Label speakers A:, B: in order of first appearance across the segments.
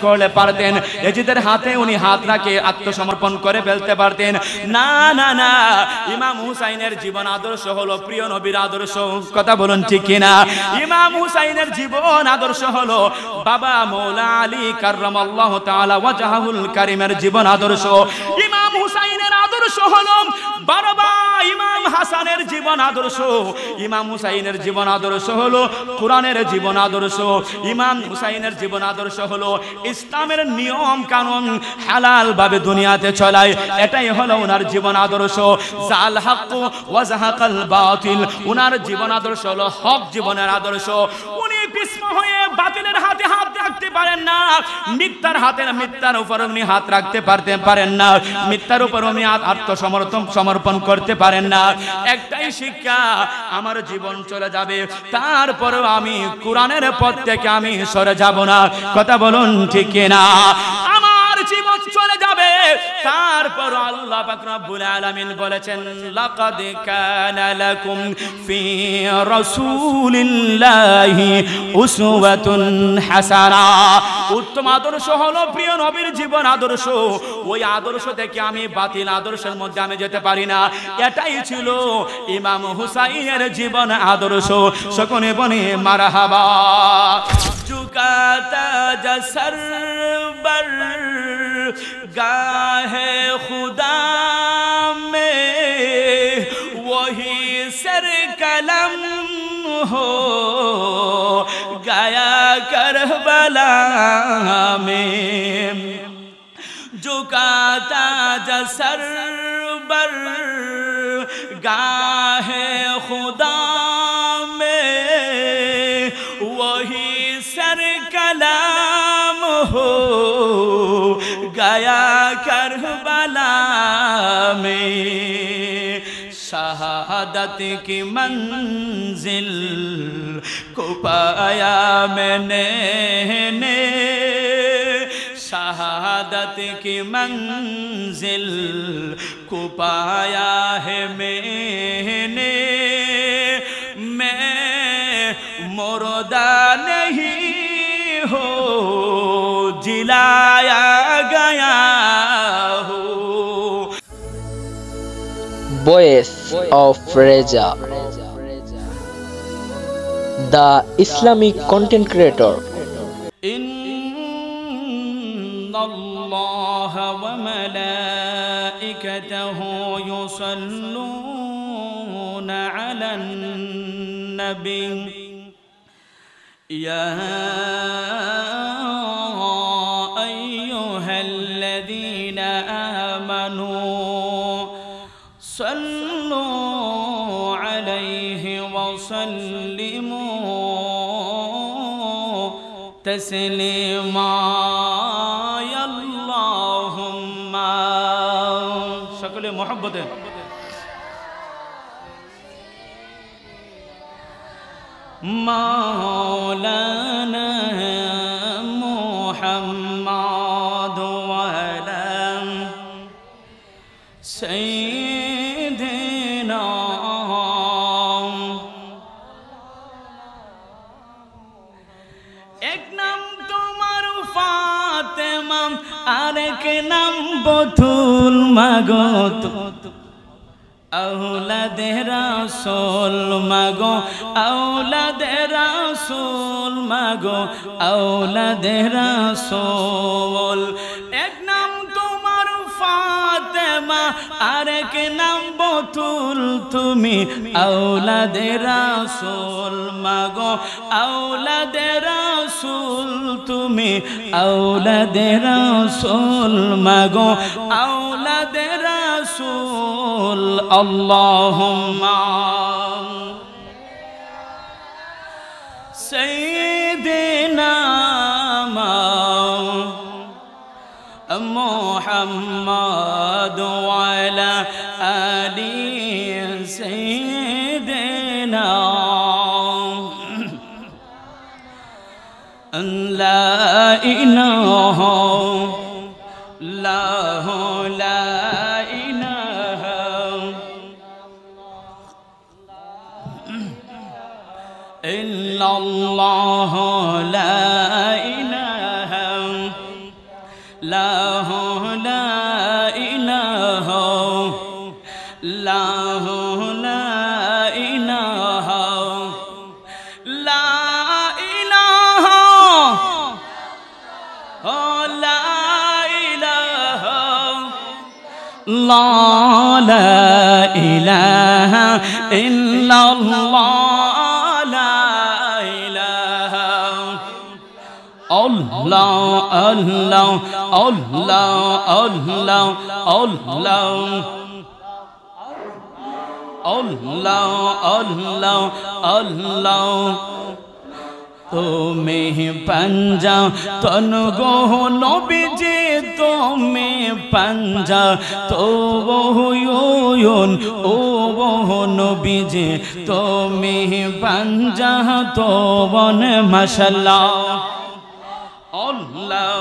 A: করলে পারতেন, এজিদের হাতে উনি হাত রাখে আত্মসমর্পণ করে ফেলতে পারতেন। না না না, ইমাম হুসাইনের জীবন আদর্শ হলো প্রিয় নবীর আদর্শ। কথা বলুন ঠিক কিনা? ইমাম হুসাইনের জীবন আদর্শ হলো বাবা মৌলা আলী কাররামাল্লাহু তাআলা ওয়াজহুল কারীমের জীবন আদর্শ। ইমাম হুসাইনের আদর্শ হলো বাবা ইমাম হাসানের জীবন আদর্শ। ইমাম হুসাইনের জীবন আদর্শ হলো কোরআনের জীবন আদর্শ। ইমাম হুসাইনের জীবন আদর্শ হলো ইসলামের নিয়ম কানুন হালাল ভাবে দুনিয়াতে চলায়, এটাই হলো ওনার জীবন আদর্শ। জাল হক ওয়া যাহাকাল বাতিল, ওনার জীবন আদর্শ হলো হক জীবনের আদর্শ। উনি বিস্ম হয়ে বাতিলের হাতে হাত রাখতে পারেন না, মিথ্যার হাতে মিথ্যার উপর উনি হাত রাখতে পারেন না, মিথ্যার উপর উনি সমর্পণ করতে পারেন না। একটাই শিক্ষা, আমার জীবন চলে যাবে, তারপরেও আমি কোরআনের পথ থেকে আমি সরে যাব না। কথা বলুন ঠিক কিনা? আমার জীবন চলে যাবে, তারপর আল্লাহ পাক রব্বুল আলামিন বলেছেন লাকাদ কানা লাকুম ফি রাসূলিল্লাহি উসওয়াতুন হাসানা। উত্তম আদর্শ হলো প্রিয় নবীর জীবন আদর্শ। ওই আদর্শ থেকে আমি বাতিল আদর্শের মধ্যে আমি যেতে পারি না। এটাই ছিল ইমাম হুসাইনের জীবন আদর্শ। সকলে বনে মারহাবা। झुकाता जसर बर गाहे खुदा में वही सर कलम हो गया करबला में। झुकाता जसर बर गाहे खुदा में वही सर कलाम हो गया करबला में। शहादत की मंजिल को पाया मैंने, शहादत की मंजिल को पाया है मैंने। मैं मुर्दा नहीं हो जिलाया गया हो।
B: Voice of Reza, the Islamic content creator.
A: Innallaha wa malaikatahu yusalluna alan nabi ya ayyuhalladhina amanu sallu alayhi wa sallimu taslima ya Allahumma। সকলে মোহাব্বতে মাওলানা মুহাম্মদ ওয়া আলা সাইয়্যিদিনা। এক নাম তোমার ফাতেমা, আরেক নাম বতুল মাগো, औलादे रसूल मागो औलादे रसूल मागो औलादे रसूल। एक नाम तुम्हार फातेमा, आरेक नाम बतुल, तुमी औलादे रसूल मागो औलादे रसूल, तुमी औलादे रसूल मागो औलादे रसूल। अल्लाहुम्मा सय्यिदिना मुहम्मद व अला आलि सय्यिदिना। ला इलाहा इल्लल्लाहु ला इल्लल्लाहु ला इलाहा লা ইলাহা লা ইলাহা লা ইলাহা লা ইলাহা লা ইলাহা ইল্লাল্লাহ লা ইলাহা আল্লাহ আল্লাহ আল্লাহ আল্লাহ আল্লাহ আল্লাহ আল্লাহ আল্লাহ তুমি পাঞ্জা তন গো নবীজি তুমি পাঞ্জা তো বহুয়ন ও বহু নবীজি তুমি পাঞ্জা তো বন মাশাআল্লাহ আল্লাহ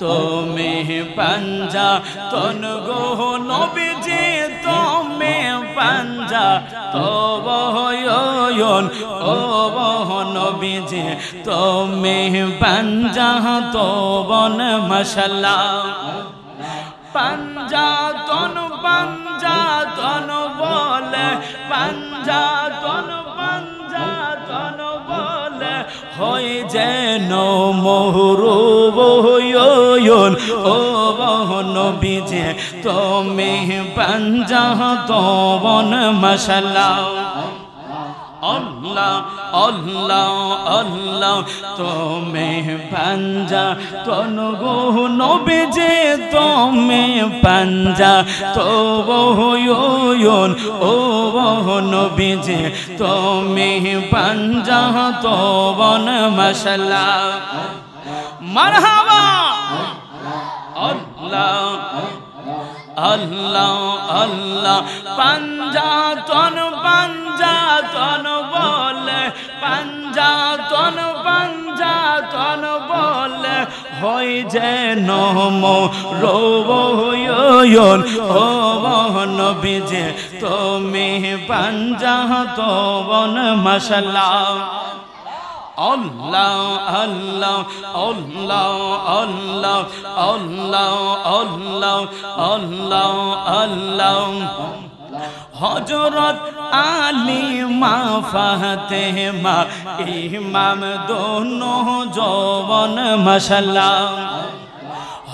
A: তুমি পাঞ্জা তন গো নবীজি তুমি পাঞ্জা তো বহুয়ন ও বহু নবীজি তুমি পাঞ্জা তো বন মাশাআল্লাহ পাঞ্জা তন বলে পাঞ্জা তন বলে হয়ে যেন মহরুবয়ন ও বহু নবীজি তুমি পাঞ্জা তো বন মাশাআল্লাহ আল্লাহ আল্লাহ আল্লাহ তুমি পাঞ্জা তন গো নবীজি তুমি পাঞ্জা তো বহুয়ন ও বহু নবীজি তুমি পাঞ্জা তো বন মাশাআল্লাহ মারহাবা আল্লাহ আল্লাহ আল্লাহ পাঞ্জা তন বলে পাঞ্জা তন বলে হয় যেন মরবয়ন ও নবীজি তুমি পাঞ্জা তো বন মাশাআল্লাহ আল্লাহ আল্লাহ আল্লাহ আল্লাহ আল্লাহ আল্লাহ আল্লাহ আল্লাহ হযরত আলী মা ফাতেমা ইমাম দোনো জওয়ান মাশাআল্লাহ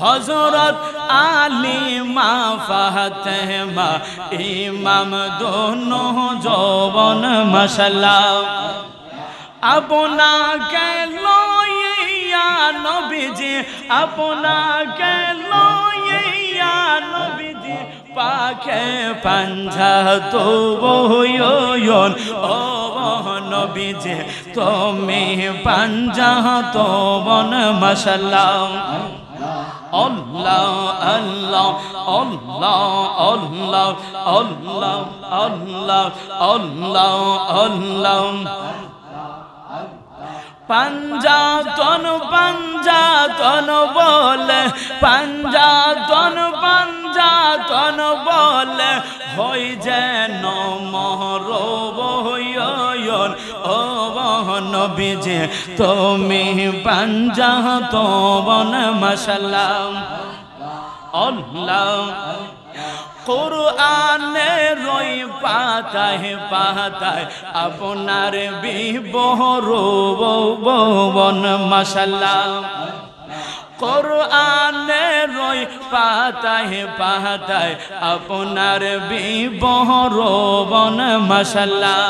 A: হযরত আলী মা ফাতেমা ইমাম দোনো জওয়ান মাশাআল্লাহ আপনাকে লইয়া নবীজি আপনাকে লইয়া নবীজি পাকে পাঞ্জা তো বহুয়ন ও নবীজি তুমি পাঞ্জা তো বন মাশাআল্লাহ আল্লাহ আল্লাহ আল্লাহ আল্লাহ আল্লাহ আল্লাহ আল্লাহ আল্লাহ পাঞ্জা তন বলে পাঞ্জা তন বলে হই যেন মহরবয়ন ও নবীজি তুমি পাঞ্জা তো বন মাশাআল্লাহ আল্লাহ কুরআনে রই পাতায় পাতায় আপনার বিবরণ মাশাআল্লাহ কুরআনে রই পাতায় পাতায় আপনার বিবরণ মাশাআল্লাহ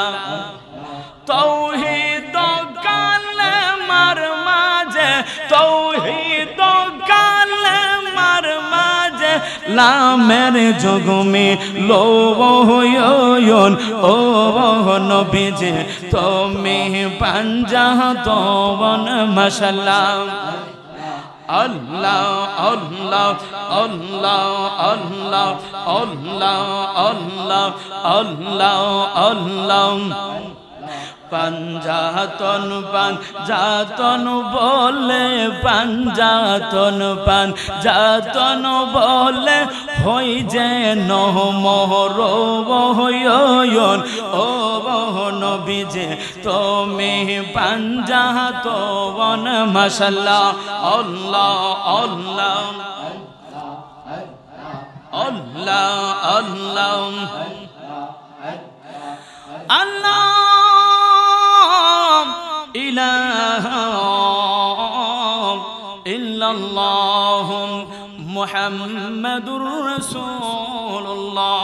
A: তাওহীদ কালেমার মাঝে তাওহীদ কালেমার মাঝে লামের জগমে লোয়ন ও নবীজি তুমি পাঞ্জা তো বন মাশাআল্লাহ আল্লাহ আল্লাহ আল্লাহ আল্লাহ আল্লাহ আল্লাহ আল্লাহ আল্লাহ পাঞ্জাতন পাঞ্জাতন বলে পাঞ্জাতন পাঞ্জাতন বলে হই যেন মোহর বহয়ন ও বহ নবীজে তুমি পাঞ্জাতন মাশাআল্লাহ আল্লাহ আল্লাহ আল্লাহ আল্লাহ আল্লাহ ইলাহা ইল্লাল্লাহ মুহাম্মাদুর রাসূলুল্লাহ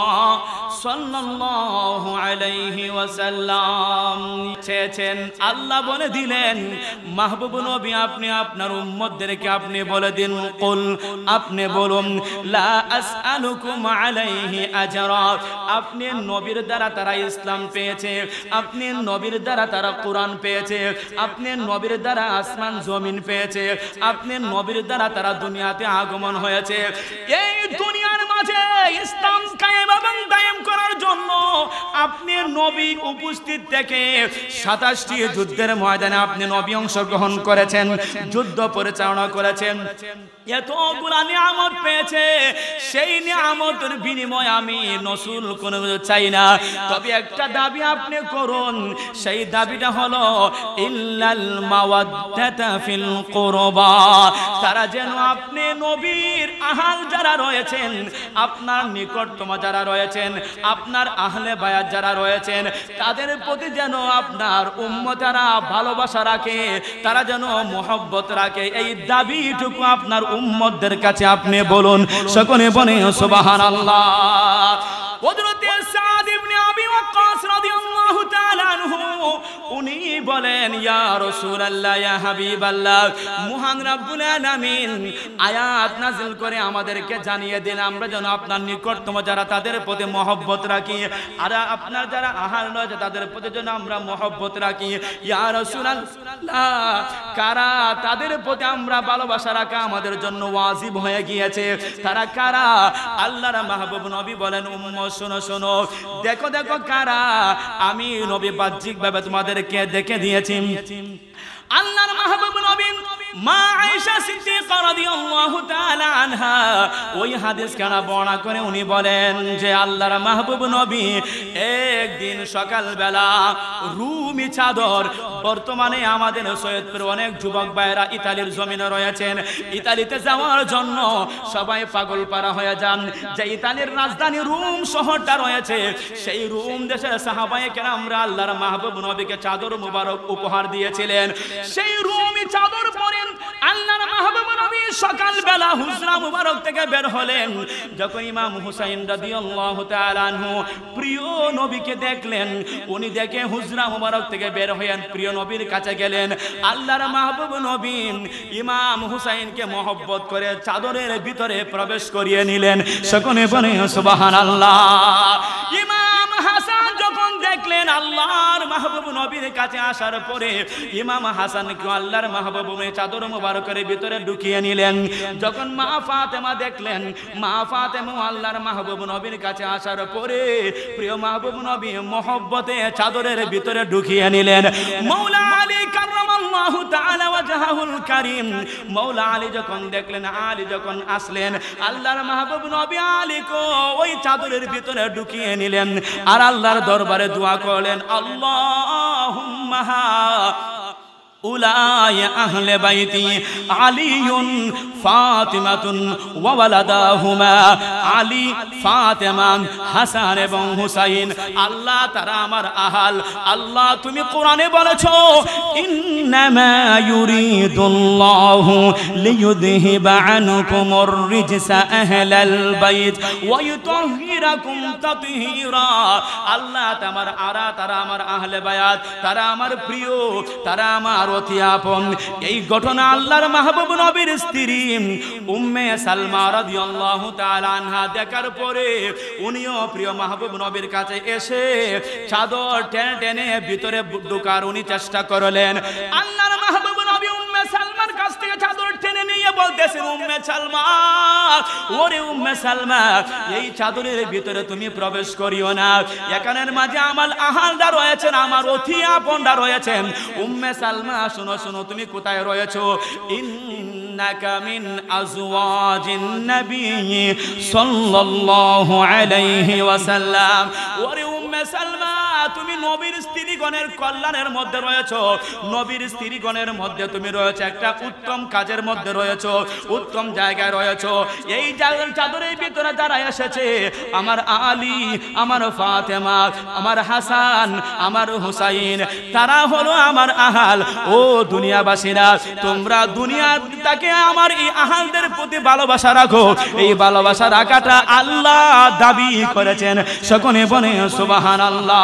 A: সাল্লাল্লাহু আলাইহি ওয়াসাল্লাম চেয়েছেন আল্লাহ বলে দিলেন মাহবুব নবী আপনি আপনার উম্মতদেরকে আপনি বলে দিন কুল আপনি বলুন লা আসআলুকুম আলাইহি আজরা আপনি নবীর দ্বারা তারা ইসলাম পেয়েছে আপনি নবীর দ্বারা তারা কোরআন পেয়েছে আপনি নবীর দ্বারা আসমান জমিন পেয়েছে আপনি নবীর দ্বারা তারা দুনিয়াতে আগমন হয়েছে এই দুনিয়ার মাঝে ইসলাম কায়েম এবং দায়েম করার জন্য আপনি নবী উপস্থিত থেকে 27টি যুদ্ধের ময়দানে আপনি নবী অংশগ্রহণ করেছেন যুদ্ধ পরিচালনা করেছেন এতগুলা নিয়ামত পেয়েছে সেই নিয়ামতের বিনিময়ে আমি রাসূল কোনো চাই না তবে একটা দাবি আপনি করুন সেই দাবিটা হলো ইল্লাল মাওয়াদ্দাতা ফিল কুরবা তারা যেন আপনি নবীর আহাল যারা রয়েছেন আপনার নিকটতম যারা রয়েছেন আপনার আহলে বায়াত যারা রয়েছেন তাদের প্রতি যেন আপনার উম্মতেরা ভালোবাসা রাখে তারা যেন মহব্বত রাখে এই দাবিটুকু আপনার উম্মতদের কাছে আপনি বলুন সকলে বলেন সুবহানাল্লাহ হযরত সাদ ইবনে আবি ওয়াক্কাস রাদিয়াল্লাহু তাআলা আনহু উনি বলেন ইয়া রাসূলুল্লাহ ইয়া হাবিবাল্লাহ মহান রব্বুল আলামিন আয়াত নাযিল করে আমাদেরকে জানিয়ে দিন আমরা যেন আপনার নিকটতম যারা তাদের প্রতি মহব্বত রাখি আর আপনার যারা আহাল রয়েছে তাদের প্রতি যেন আমরা মহব্বত রাখি ইয়া রাসূলুল্লাহ কারা তাদের প্রতি আমরা ভালোবাসা রাখা আমাদের জন্য ওয়াজিব হয়ে গিয়েছে তারা কারা আল্লাহর মাহবুব নবী বলেন উম্মত শোনো শোনো দেখো দেখো কারা আমি নবী বাহ্যিকভাবে তোমাদেরকে দেখে দিয়েছি আল্লাহর মাহবুব নবী মা আয়েশা সিদ্দিকা রাদিয়াল্লাহু তাআলা আনহা ওই হাদিস কানা বর্ণনা করে উনি বলেন যে আল্লাহর মাহবুব নবী একদিন সকালবেলা রুমি চাদর বর্তমানে আমাদের সৈয়দপুর অনেক যুবক ভাইরা ইতালির জমিনে রয়েছেন ইতালিতে যাওয়ার জন্য সবাই পাগল পারা হয়ে যান যে ইতালির রাজধানী রোম শহরটা রয়েছে সেই রোম দেশের সাহাবায়ে কেরামরা আল্লাহর মাহবুব নবীকে চাদর মুবারক উপহার দিয়েছিলেন সেই রুমি চাদর পরে আল্লাহর মাহবুব নবী সকালবেলা হুজরা মুবারক থেকে বের হলেন যখন ইমাম হুসাইন রাদিয়াল্লাহু তাআলা আনহু প্রিয় নবীকে দেখলেন উনি দেখে হুজরা মুবারক থেকে বের হয়েন প্রিয় নবীর কাছে গেলেন আল্লাহর মাহবুব নবী ইমাম হুসাইনকে মহব্বত করে চাদরের ভিতরে প্রবেশ করিয়ে নিলেন সকলে বলেন সুবহানাল্লাহ ইমাম হাসান যখন দেখলেন আল্লাহর মাহবুব নবীর কাছে আসার পরে ইমাম হাসানকে আল্লাহর মাহবুব চাদর মুবারকের ভিতরে ঢুকিয়ে নিলেন যখন মা ফাতেমা দেখলেন মা ফাতেমা আল্লাহর মাহবুব নবীর কাছে আসার পরে প্রিয় মাহবুব নবী মহব্বতে চাদরের ভিতরে ঢুকিয়ে নিলেন মাওলা আলী কাররামাল্লাহু তাআলা ওয়াজহাহুল কারীম মাওলা আলী যখন দেখলেন আলী যখন আসলেন আল্লাহর মাহবুব নবী আলীকে ওই চাদরের ভিতরে ঢুকিয়ে নিলেন আর আল্লাহর দরবারে দোয়া করলেন আল্লাহুম্মা উলাই আহলে বাইতি আলিয়ুন ফাতিমাতুন ওয়া ওয়ালাদাহুমা আলী ফাতেমা হাসান এবং হুসাইন আল্লাহ তারা আমার আহাল আল্লাহ তুমি কোরআনে বলেছো ইন্নামা ইউরিদুল্লাহু লিইউযহিবা আনকুমুর রিজসা আহলাল বাইত ওয়া ইউতাহহিরাকুম তাতহীরা আল্লাহ তারা আমার আহলে বায়াত তারা আমার প্রিয় তারা আমার অতি আপন এই ঘটনা আল্লাহর মাহবুব নবীর স্ত্রী উম্মে সালমা রাদিয়াল্লাহু তাআলা আনহা দেখার পরে উনিও প্রিয় মাহবুব নবীর কাছে এসে চাদর টেনে টেনে ভিতরে ঢোকার উনি চেষ্টা করলেন আল্লাহর মাহবুব নবী উম্মে সালমার কাছ থেকে চাদর টেনে নিয়ে বলতে বলতেছেন উম্মে সালমা, ওরে উম্মে সালমা, এই চাদরের ভিতরে তুমি প্রবেশ করিও না। এখানের মাঝে আমার আহালদা রয়েছেন, আমার অতি আপনরা রয়েছেন। উম্মে সালমা শোনো শোনো, তুমি কোথায় রয়েছো? ইন্নাকা মিন আজওয়াজিন নবী সাল্লাল্লাহু আলাইহি ওয়াসাল্লাম। ওরে উম্মে সালমা, তুমি নবীর স্ত্রীগণের কল্যাণের মধ্যে রয়েছো, নবীর স্ত্রীগণের মধ্যে তুমি রয়েছো, একটা উত্তম কাজের মধ্যে রয়েছো, উত্তম জায়গায় রয়েছো। এই চাদরের ভিতরে যারা এসেছে, আমার আলী, আমার ফাতেমা, আমার হাসান, আমার হুসাইন, তারা হলো আমার আহাল। ও দুনিয়াবাসীরা, তোমরা দুনিয়াটাকে আমার এই আহালদের প্রতি ভালোবাসা রাখো। এই ভালোবাসা রাখাটা আল্লাহ দাবি করেছেন। সকলে বলে সুবহানাল্লাহ।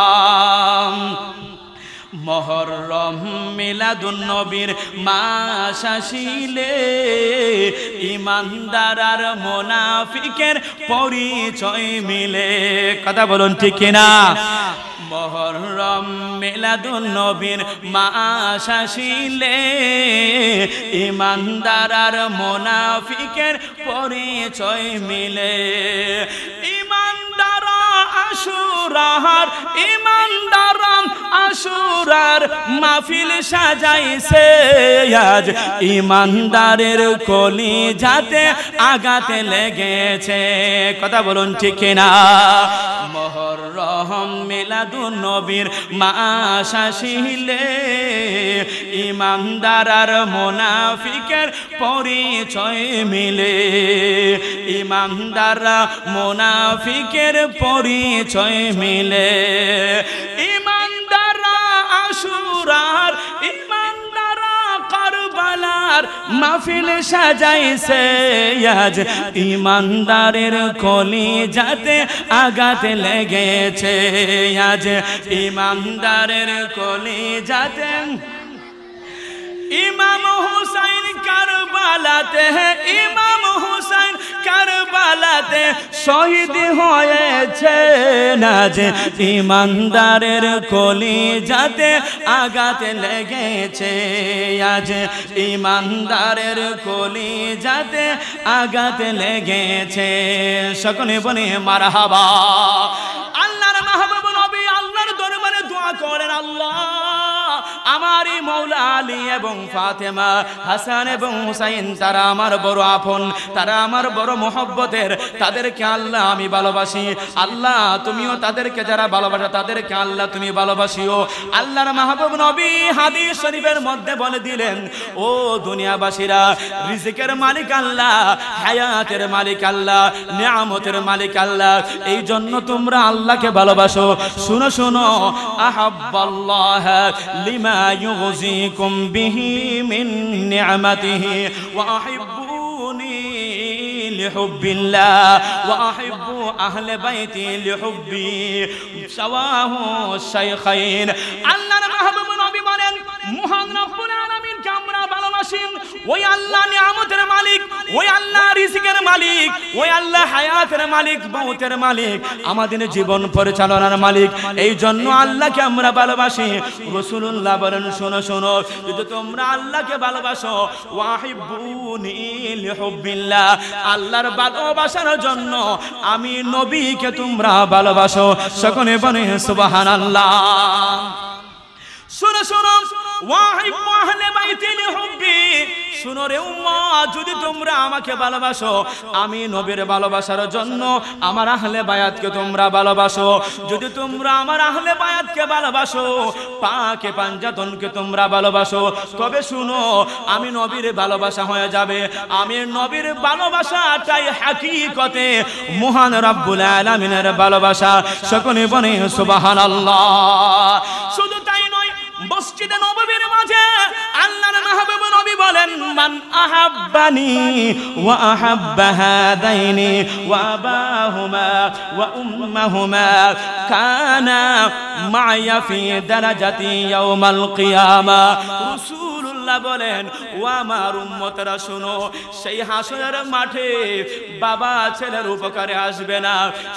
A: মুহররম মিলাদুন নবীর মাস আসিলে ঈমানদার আর মুনাফিকের পরিচয় মিলে। কথা বলুন ঠিক কিনা? মুহররম মিলাদুন নবীর মাস আসিলে ঈমানদার আর মুনাফিকের পরিচয় মিলে। ঈমানদার আশুরার, ঈমানদার আশুরার মাহফিল সাজাইছে আজ, ঈমানদারের কলিজাতে আঘাতে লেগেছে। কথা বলুন ঠিক কিনা? মুহররম মিলাদুন নবীর মাস আসিলে ঈমানদার আর মুনাফিকের পরিচয় মিলে। ঈমানদার মুনাফিকের পরিচয় মিলে। ঈমানদার আশুরার, ঈমানদার কারবালার মাহফিল সাজাইছে আজ, ঈমানদারের কলিজাতে আঘাত লেগেছে আজ, ঈমানদারের কলিজাতে। ইমাম হুসাইন কারবালাতে, ইমাম হুসাইন কারবালাতে শহীদ হয়েছে আজ, ঈমানদারের কলিজাতে আঘাত লেগেছে আজ, ঈমানদারের কলিজাতে আঘাত লেগেছে। সকলে বলে মারহাবা। আল্লাহর মাহবুব নবী আল্লাহর দরবারে দোয়া করেন, আল্লাহ আমারই মৌলা আলী এবং ফাতেমা, হাসান এবং হুসাইন, তারা আমার বড় আপন, তারা আমার বড় মহব্বতের, তাদেরকে আল্লাহ আমি ভালোবাসি। আল্লাহ তুমিও তাদেরকে যারা ভালোবাসো তাদেরকে আল্লাহ তুমি ভালোবাসিও। আল্লাহর মাহবুব নবী হাদিস শরীফের মধ্যে বলে দিলেন, ও দুনিয়াবাসীরা, রিজিকের মালিক আল্লাহ, হায়াতের মালিক আল্লাহ, নিয়ামতের মালিক আল্লাহ, এই জন্য তোমরা আল্লাহকে ভালোবাসো। শুনো শুনো, আহাব্বাল্লাহ লিমা ইউযিকুম বিহি মিন নি'মাতিহি ওয়া আহিব্বুনি লিহুব্বিল্লাহ ওয়া আহিব্বু আহলে বাইতি লিহুব্বি সাওয়াহু শাইখাইন। আল্লাহর মাহবুব নবী বলেন, মহান রব্বুল আলামিনকে আমরা ভালোবাসি। ওই আল্লাহ নিয়ামতের মালিক, ওই আল্লাহ রিজিকের মালিক, ওই আল্লাহ হায়াতের মালিক, মওতের মালিক, আমাদের জীবন পরিচালনার মালিক। এই জন্য আল্লাহকে আমরা ভালোবাসি। রাসূলুল্লাহ বলেন, শোনো শোনো, যদি তোমরা আল্লাহকে ভালোবাসো, ওয়াহিব্বুনি লিহুব্বিল্লাহ, আল্লাহর ভালোবাসার জন্য আমি নবীকে তোমরা ভালোবাসো। সকলে বলে সুবহানাল্লাহ। শোনো শোনো, ওয়াহিব্বু আহলে বাইতি লিহুব্বি, শুনো রে উম্মাহ, যদি তোমরা আমাকে ভালোবাসো, আমি নবীর ভালোবাসার জন্য আমার আহলে বায়াতকে তোমরা ভালোবাসো। যদি তোমরা আমার আহলে বায়াতকে ভালোবাসো, পাকে পাঞ্জাতনকে তোমরা ভালোবাসো, তবে শুনো, আমি নবীর ভালোবাসা হয়ে যাবে। আমি নবীর ভালোবাসাটাই হাকিকতে মহান রব্বুল আলামিনের ভালোবাসা। সকলে বলে সুবহানাল্লাহ। শুধু তাই নয়, মসজিদে নববীর মাঝে আল্লাহর মাহবুব নবী বলেন, মান আহাব্বানি ওয়া আহাব্বা হাদাইনি ওয়া আবাহুমা ওয়া উম্মাহুমা কানা মা'য়া ফি দারাজাতি ইয়াউমাল কিয়ামা। রাসূলুল্লাহ আল্লাহ বলেন, ও আমার উম্মতরা শোনো, সেই হাসরের মাঠে বাবা ছেলের উপকারে আসবে না,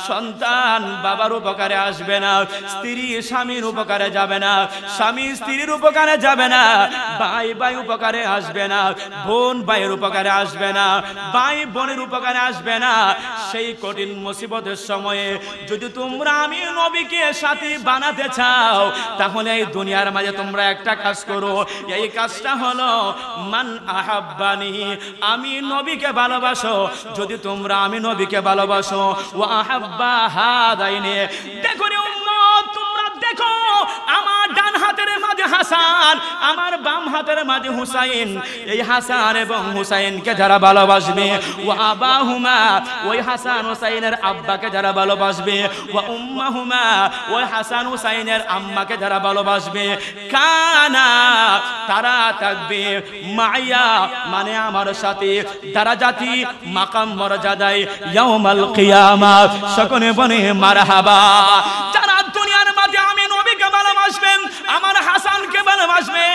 A: সন্তান বাবার উপকারে আসবে না, স্ত্রী স্বামীর উপকারে যাবে না, স্বামী স্ত্রীর উপকারে যাবে না, ভাই ভাই উপকারে আসবে না, বোন ভাইয়ের উপকারে আসবে না, ভাই বোনের উপকারে আসবে না। সেই কঠিন মুসিবতের সময়ে যদি তোমরা আমি নবীকে সাথী বানাতে চাও, তাহলে এই দুনিয়ার মাঝে তোমরা একটা কাজ করো। এই কাজটা হলো মান আহাব্বানি, আমি নবীকে ভালোবাসো। যদি তোমরা আমি নবীকে ভালোবাসো, ওয়া আহাব্বা হাদাইনি, দেখো রে উম্মত, তোমরা দেখো, আমার ডান হাতের মাঝে হাসান, আমার বাম হাতের মাঝে হুসাইন। এই হাসান এবং হুসাইনকে যারা ভালোবাসবে, ওয়া আবাহুমা, ওই হাসান হুসাইনের আব্বাকে যারা ভালোবাসবে, ওয়া উম্মাহুমা, ওই হাসান হুসাইনের আম্মাকে যারা ভালোবাসবে, কানা, তারা থাকবে মাইয়া, মানে আমার সাথে, দারাজাতি, মাকাম মর্যাদায়, ইয়াউমাল কিয়ামাত। সকলে বলে মারহাবা। যারা দুনিয়ার মাঝে আমি নবীকে ভালোবাসবেন, আমার হাসানকে ভালোবাসবে,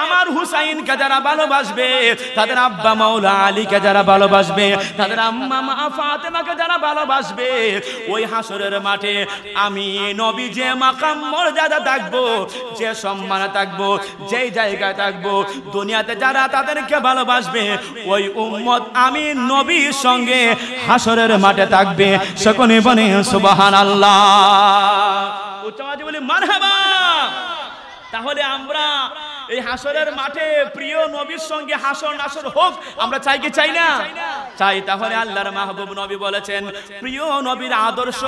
A: আমার হুসাইনকে যারা ভালোবাসবে, তাদের আব্বা মাওলা আলীকে যারা ভালোবাসবে, তাদের আম্মা মা ফাতেমাকে যারা ভালোবাসবে, ওই হাসরের মাঠে আমি নবী যে মাকাম মর্যাদা থাকবো, যে সম্মানে থাকবো, যেই জায়গায় থাকবো, দুনিয়াতে যারা তাদেরকে ভালোবাসবে, ওই উম্মত আমি নবীর সঙ্গে হাসরের মাঠে থাকবে। সকলে বলে সুবহানাল্লাহ, উচ্চ আওয়াজে বলি মারহাবা। তাহলে আমরা এই হাসরের মাঠে প্রিয় নবীর সঙ্গে হাসর নাসর হোক, আমরা চাই কি চাই না? চাই। তাহলে আল্লাহর মাহবুব নবী বলেছেন, প্রিয় নবীর আদর্শ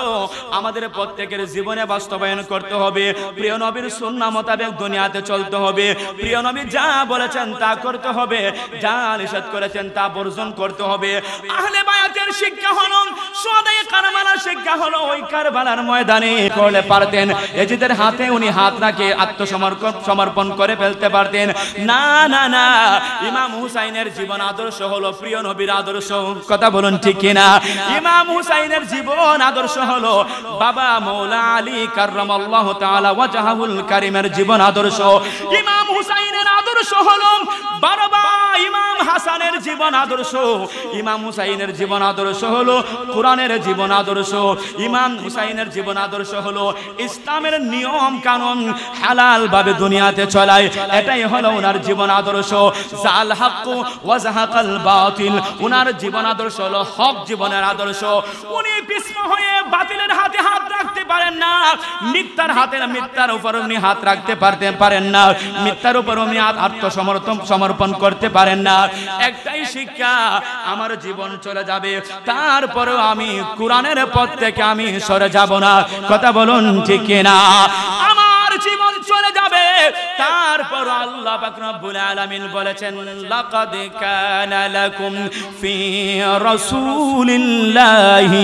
A: আমাদের প্রত্যেকের জীবনে বাস্তবায়ন করতে হবে। প্রিয় নবীর সুন্নাহ মোতাবেক দুনিয়াতে চলতে হবে। প্রিয় নবী যা বলেছেন তা করতে হবে, যা নিষেধ করেছেন তা বর্জন করতে হবে। আহলে বায়াতের শিক্ষা হলো, সুহাদায়ে কারবালার শিক্ষা হলো, ওই কারবালার ময়দানে করলে পারতেন এজিদের হাতে উনি হাত রাখে আত্মসমর্পণ করে ফেলতে পারতেন। না না না, ইমাম হুসাইনের জীবন আদর্শ হলো প্রিয় নবীর আদর্শ। কথা বলুন ঠিক কিনা? ইমাম হুসাইনের জীবন আদর্শ হলো বাবা মাওলা আলী কাররামাল্লাহু তাআলা ওয়াজহুল কারীমের জীবন আদর্শ। ইমাম হুসাইনের আদর্শ হলো বাবা ইমাম হাসানের জীবন আদর্শ। ইমাম হুসাইনের জীবন আদর্শ হলো কোরআনের জীবন আদর্শ। ইমাম হুসাইনের জীবন আদর্শ হলো ইসলামের নিয়ম কানুন হালাল ভাবে দুনিয়াতে চলায়, এটাই হলো ওনার জীবন আদর্শ। জাল হক ওয়া যাহাকাল বাতিল, ওনার জীবন আদর্শ হলো হক জীবনের আদর্শ। উনি পিছপা হয়ে বাতিলের হাতে হাত রাখতে পারেন না, মিথ্যার উপর উনি হাত রাখতে পারেন না, মিথ্যার উপর উনি আত্মসমর্পণ করতে পারেন না। একটাই শিক্ষা, আমার জীবন চলে যাবে, তারপরেও আমি কোরআনের পথ থেকে আমি সরে যাব না। কথা বলুন ঠিক কিনা? আমার জীবন চলে যাবে, তারপর আল্লাহ পাক রব্বুল আলামিন বলেছেন, লাকাদ কানা লাকুম ফি রাসূলিল্লাহি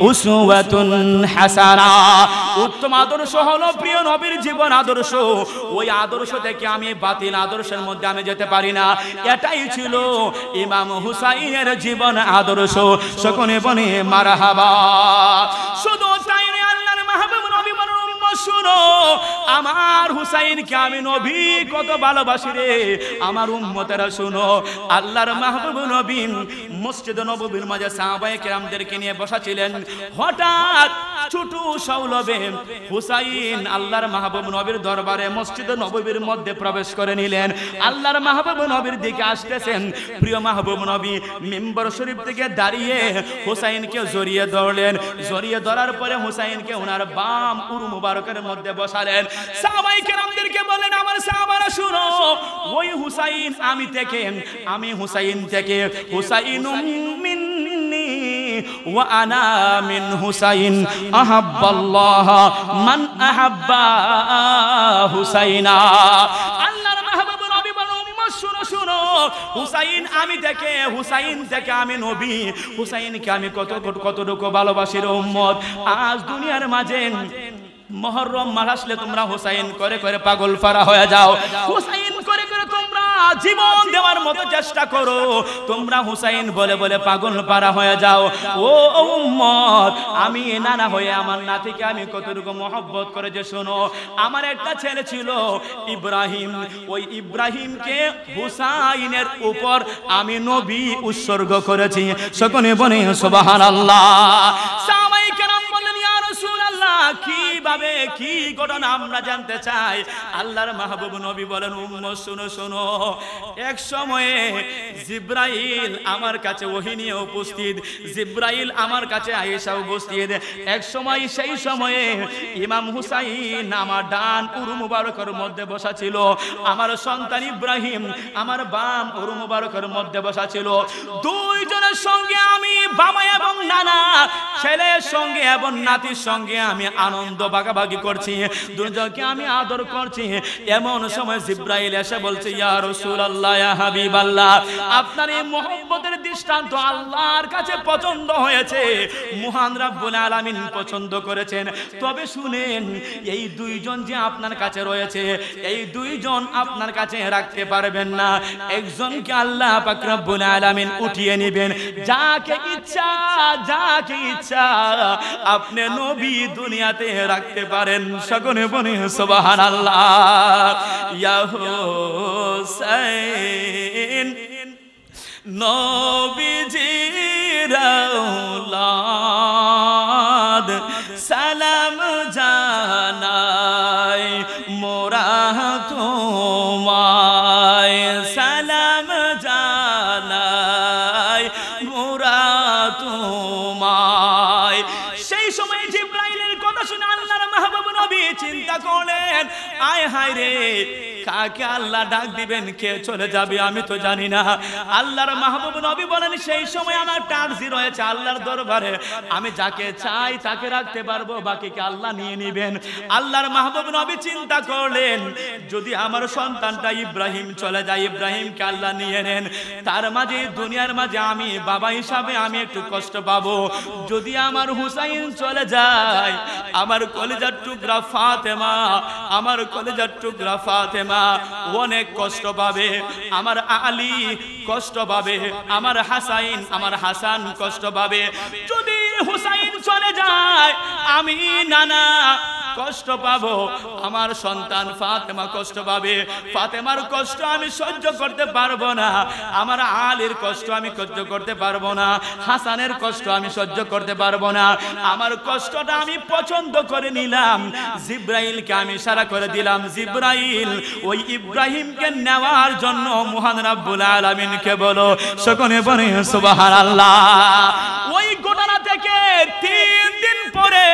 A: উসওয়াতুন হাসানা। উত্তম আদর্শ হলো প্রিয় নবীর জীবন আদর্শ। ওই আদর্শ থেকে আমি বাতিল আদর্শের মধ্যে আমি যেতে পারি না। এটাই ছিল ইমাম হুসাইনের জীবন আদর্শ। সকলে বলে মারহাবা। শুধু তাই নয়, আল্লাহর মাহবুব নবী বলেন, শুনো, আমার হুসাইনকে আমি নবী কত ভালোবাসি রে আমার উম্মতেরা শুনো। আল্লাহর মাহবুব নবী মসজিদ নববীর মাঝে সাহাবায়ে কেরামদেরকে নিয়ে বসা ছিলেন। হঠাৎ ছোট সৌলভে হুসাইন আল্লাহর মাহবুব নবীর দরবারে মসজিদ নববীর মধ্যে প্রবেশ করে নিলেন। আল্লাহর মাহবুব নবীর দিকে আসতেছেন। প্রিয় মাহবুব নবী মিম্বর শরীফ থেকে দাঁড়িয়ে হুসাইনকে জড়িয়ে ধরলেন। জড়িয়ে ধরার পরে হুসাইনকে ওনার বাম উরু মুবারকের মধ্যে বসালেন। সাহাবায়ে কেরামদেরকে বলেন, আমার সাহাবারা শুনো, ওই হুসাইন আমি হুসাইন থেকে, হুসাইনুম মিন্নি ওয়া আনা মিন হুসাইন, আহাব্বাল্লাহ মান আহাব্বা হুসাইনা। আল্লাহর মাহবুব নবী বলেন, উম্মত শুনো শুনো, হুসাইন থেকে আমি নবী, হুসাইনকে আমি কতটুকু ভালোবাসি রে উম্মত। আজ দুনিয়ার মাঝে মুহররম মাস আসলে তোমরা হুসাইন করে করে পাগল ফারা হয়ে যাও। হুসাইন করে করে তোমরা জীবন দেওয়ার মতো চেষ্টা করো, তোমরা হুসাইন বলে বলে পাগল পারা হয়ে যাও। ও উম্মত, আমি নানা হয়ে আমার নাতিকে আমি কতটুকু মহব্বত করে যে শোনো, আমার একটা ছেলে ছিল ইব্রাহিম, ওই ইব্রাহিমকে হুসাইনের উপর আমি নবী উৎসর্গ করেছি। সকলে বলে সুবহানাল্লাহ। সাহাবায়ে কেরাম বললেন, ইয়া রাসূলুল্লাহ, কিভাবে, কি ঘটনা আমরা জানতে চাই। আল্লাহর মাহবুব নবী বলেন, উম্মত শুনো শোনো, এক সময়ে জিব্রাইল আমার কাছে ওহী নিয়ে উপস্থিত, জিব্রাইল আমার কাছে আয়েশা উপস্থিত। এক সময়, সেই সময়ে ইমাম হুসাইন আমার ডান উরু মুবারকের মধ্যে বসা ছিল, আমার সন্তান ইব্রাহিম আমার বাম উরু মুবারকের মধ্যে বসা ছিল। দুইজনের সঙ্গে আমি বাবা এবং নানা, ছেলের সঙ্গে এবং নাতির সঙ্গে আমি আনন্দ ভাগাভাগি করছি, দুজনকে আমি আদর করছি। এমন সময় জিব্রাইল এসে বলছে, ইয়া রাসূলুল্লাহ, ইয়া হাবিবাল্লাহ, আপনার এই মহব্বতের দৃষ্টান্ত আল্লাহর কাছে পছন্দ হয়েছে, মহান রব্বুল আলামিন পছন্দ করেছেন। তবে শুনেন, এই দুইজন যে আপনার কাছে রয়েছে, এই দুইজন আপনার কাছে রাখতে পারবেন না। একজনকে আল্লাহ পাক রব্বুল আলামিন উঠিয়ে নেবেন, যাকে ইচ্ছা, যাকে ইচ্ছা আপনি নবী দুনিয়াতে রাখতে পারেন। সকলে বলে সুবহানাল্লাহ। ইয়া হুসাইন নবীজির আওলাদ, সালাম জানাই মোরা তোমায়, সালাম জানাই মোরা তোমায়। সেই সময় জিব্রাইলের কথা শুনে আল্লাহর মাহবুব নবী চিন্তা করলেন, আয় হায় রে, কাকে আল্লাহ ডাক দিবেন, কে চলে যাবে আমি তো জানি না। আল্লাহর মাহবুব নবী বলেন, সেই সময় আমার টার্জি রয়েছে আল্লাহর দরবারে, আমি যাকে চাই তাকে রাখতে পারবো, বাকিকে আল্লাহ নিয়ে নেবেন। আল্লাহর মাহবুব নবী চিন্তা করলেন, যদি আমার সন্তানটা ইব্রাহিম চলে যায়, ইব্রাহিমকে আল্লাহ নিয়ে নেন, তার মাঝে দুনিয়ার মাঝে আমি বাবা হিসাবে আমি একটু কষ্ট পাবো। যদি আমার হুসাইন চলে যায়, আমার কলিজার টুকরা ফাতেমা, আমার কলিজার টুকরা ফাতেমা অনেক কষ্ট পাবে, আমার আলী কষ্ট পাবে, আমার হাসাইন, আমার হাসান কষ্ট পাবে। যদি হুসাইন চলে যায়, আমি নানা কষ্ট পাবো, আমার সন্তান ফাতেমা কষ্ট পাবে, ফাতেমার কষ্ট আমি সহ্য করতে পারবো না, আমার আলীর কষ্ট আমি সহ্য করতে পারবো না, হাসানের কষ্ট আমি সহ্য করতে পারবো না। আমার কষ্টটা আমি পছন্দ করে নিলাম, জিব্রাইলকে আমি ইশারা করে দিলাম, জিব্রাইল ওই ইব্রাহিমকে নেওয়ার জন্য মহান রব্বুল আলামিনকে বলো। সকলে বলে সুবহানাল্লাহ। ওই ঘটনা থেকে 3 দিন পরে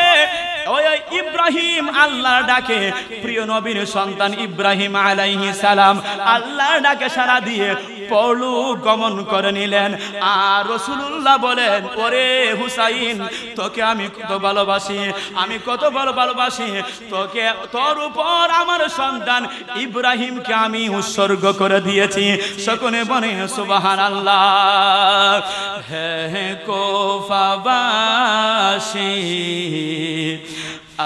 A: ওই ইব্রাহিম আল্লাহর ডাকে, প্রিয় নবীর সন্তান ইব্রাহিম আলাইহিস সালাম আল্লাহর ডাকে সাড়া দিয়ে পরলু গমন করে নিলেন। আর রাসূলুল্লাহ বলেন, ওরে হুসাইন, তোকে আমি কত ভালোবাসি, আমি কত ভালোবাসি তোকে, তোর উপর আমার সন্তান ইব্রাহিমকে আমি উৎসর্গ করে দিয়েছি। সকলে বলে সুবহানাল্লাহ। হে কোফাবাসী,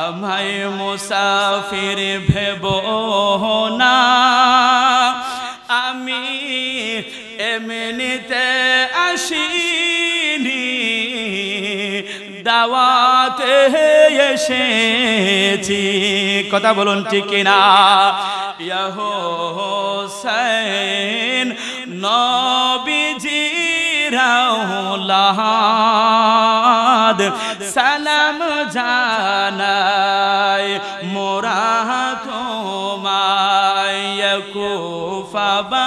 A: আমায় মুসাফির ভেবো না, আমি এমনিতে আসিনি, দাওয়াতে এসেছি। কথা বলুন ঠিক কিনা? ইয়া হুসাইন নবীজির আওলাদ, সালাম জানাই মোরা তোমায়, কুফাবাসী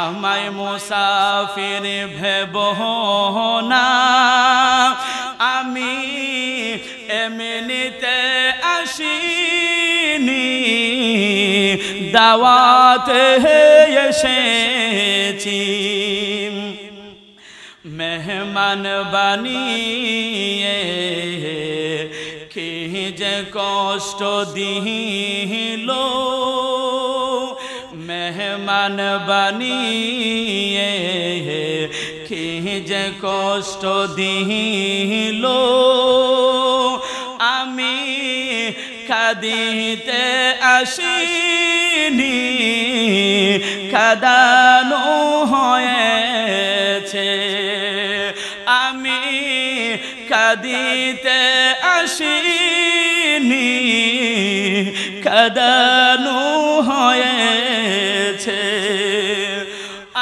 A: আমায় মুসাফির ভেবো না, আমি এমনিতে আসিনি, দাওয়াতে এসেছি। মেহমান বানিয়ে কি যে কষ্ট দিল, মেহমান বানিয়ে কি যে কষ্ট দিল, আমি কাঁদিতে আসিনি, কাঁদানো হয়েছে আমি কাঁদিতে আসিনি কাঁদানো হয়েছে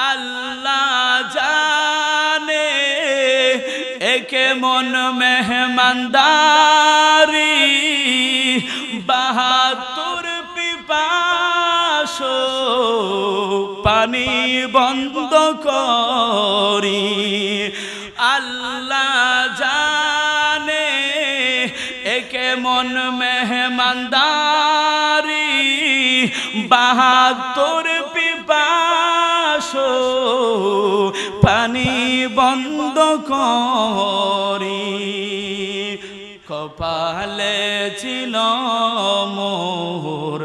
A: আল্লাহ জানে একে মন মেহমানদারি 72 পিপাস পানি বন্ধ করি আল্লাহ জানে একে মন মেহমানদারি 72 পিপাস পানি বন্ধ করি কপালে ছিল মোর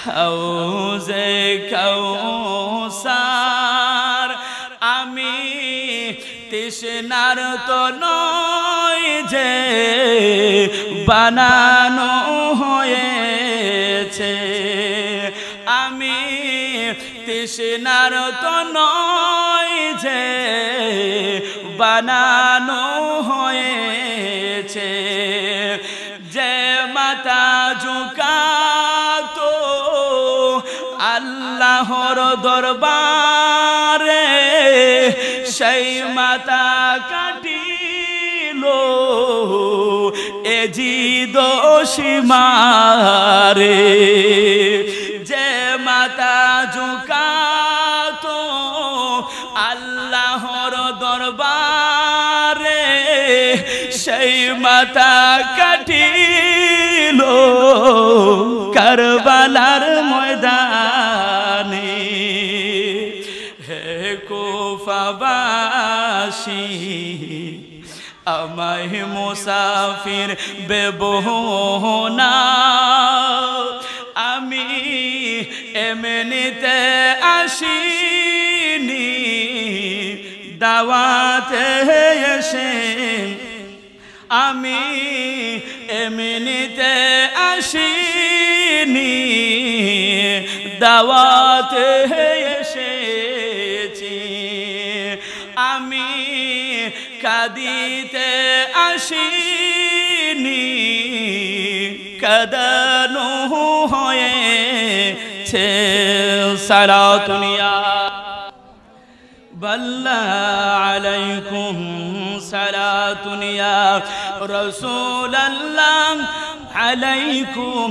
A: হাউজে কাউসার আমি তৃষ্ণার তো নয় যে বানানো হয়েছে আমি তৃষ্ণার তো নয় যে বানানো হয়েছে যে মাথা ঝুঁকাতো আল্লাহর দরবারে সেই মাথা কাটিল এ জিদোষীমারে যে মাথা ঝুঁকাতো আল্লাহর দরবারে সেই মাথা কাটিল কারবালার ময়দানে হে কুফাবাসী আমায় মুসাফির বেবহনা আমি এমনিতে আসিনি দাওয়াতে এসে আমি এমনিতে আসিনি দাওয়াতে এসেছি আমি কাঁদিতে আসিনি কাঁদানো হয়েছে সালাতুনিয়া বল্লা আলাইকুম সালাতুনিয়া রাসূলুল্লাহ আলাইকুম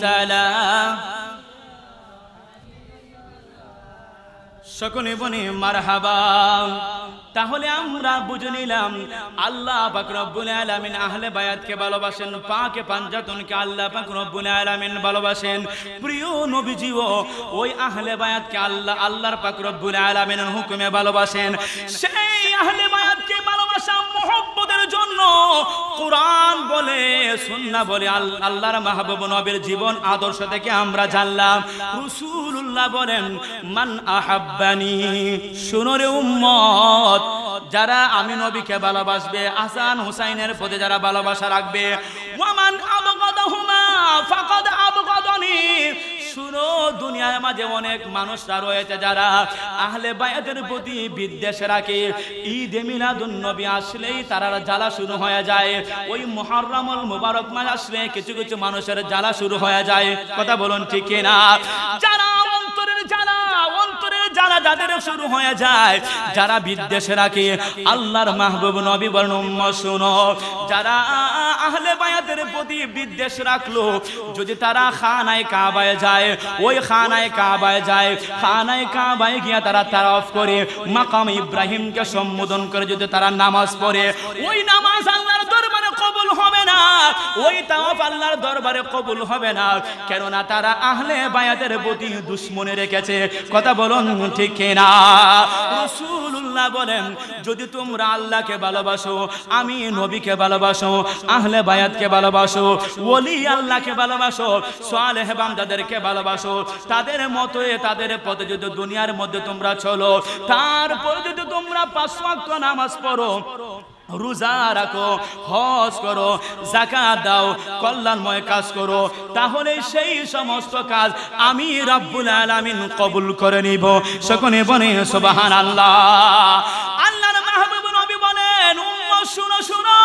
A: সালাম সকলে বনে মারহাবা তাহলে আমরা বুঝে নিলাম আল্লাহ পাক রব্বুল আলামিন আহলে বায়াতকে ভালোবাসেন পাকে পাঞ্জাতনকে আল্লাহ পাক রব্বুল আলামিন ভালোবাসেন প্রিয় নবীজিও ওই আহলে বায়াতকে আল্লাহর পাক রব্বুল আলামিনের হুকুমে ভালোবাসেন সেই আহলে বায়াতকে ভালোবাসা মহব্বতের জন্য কুরআন বলে সুন্নাহ বলে আল্লাহর মাহবুব নবীর জীবন আদর্শ থেকে আমরা জানলাম রাসূলুল্লাহ বলেন মান আহাব্বানি শুনো রে উম্মত যারা আমি নবীকে ভালোবাসবে হাসান হুসাইনের প্রতি যারা ভালোবাসা রাখবে ওয়ামান আবগাদাহুমা ফাকাদ আবগাদানি শুনো দুনিয়ার মাঝে অনেক মানুষরা রয়েছে যারা আহলে বায়াতের প্রতি বিদ্বেষ রাখে ঈদ মিলাদুন নবী আসলেই তারা জ্বালা শুরু হয়ে যায় ওই মুহররমুল মুবারক মাস আসলে কিছু কিছু মানুষের জ্বালা শুরু হয়ে যায় কথা বলুন ঠিক কিনা যারা যারা যাদের শুরু হয়ে যায় যারা বিদ্বেষে রাখে আল্লাহর মাহবুব নবী বলেন উম্মত শুনো যারা আহলে বায়াতের প্রতি বিদ্বেষ রাখলো যদি তারা খানায়ে কাবায় যায় ওই খানায়ে কাবায় যায় খানায়ে কাবায় গিয়া তারা তাওয়াফ করে মাকাম ইব্রাহিমকে সম্বোধন করে যদি তারা নামাজ পড়ে ওই নামাজ আল্লাহর দরবারে কবুল হবে না ওই তাওয়াফ আল্লাহর দরবারে কবুল হবে না কেননা তারা আহলে বায়াতের প্রতি দুশমনি রেখেছে কথা বলুন ঠিক কিনা রাসূলুল্লাহ বলেন যদি তোমরা আল্লাহকে ভালোবাসো আমি নবীকে ভালোবাসো আহলে বায়াতকে ভালোবাসো ওলি আল্লাহকে ভালোবাসো সালেহ বান্দাদেরকে ভালোবাসো তাদের মতোই তাদের পথে যদি দুনিয়ার মধ্যে তোমরা চলো তারপর যদি তোমরা 5 ওয়াক্ত নামাজ পড়ো রোজা রাখো, হজ করো, যাকাত দাও, কল্যাণময় কাজ করো, তাহলে সেই সমস্ত কাজ আমি রব্বুল আলামিন কবুল করে নিব। সকলে বলে সুবহানাল্লাহ। আল্লাহর মাহবুব নবী বলেন, উম্মত শুনো শুনো,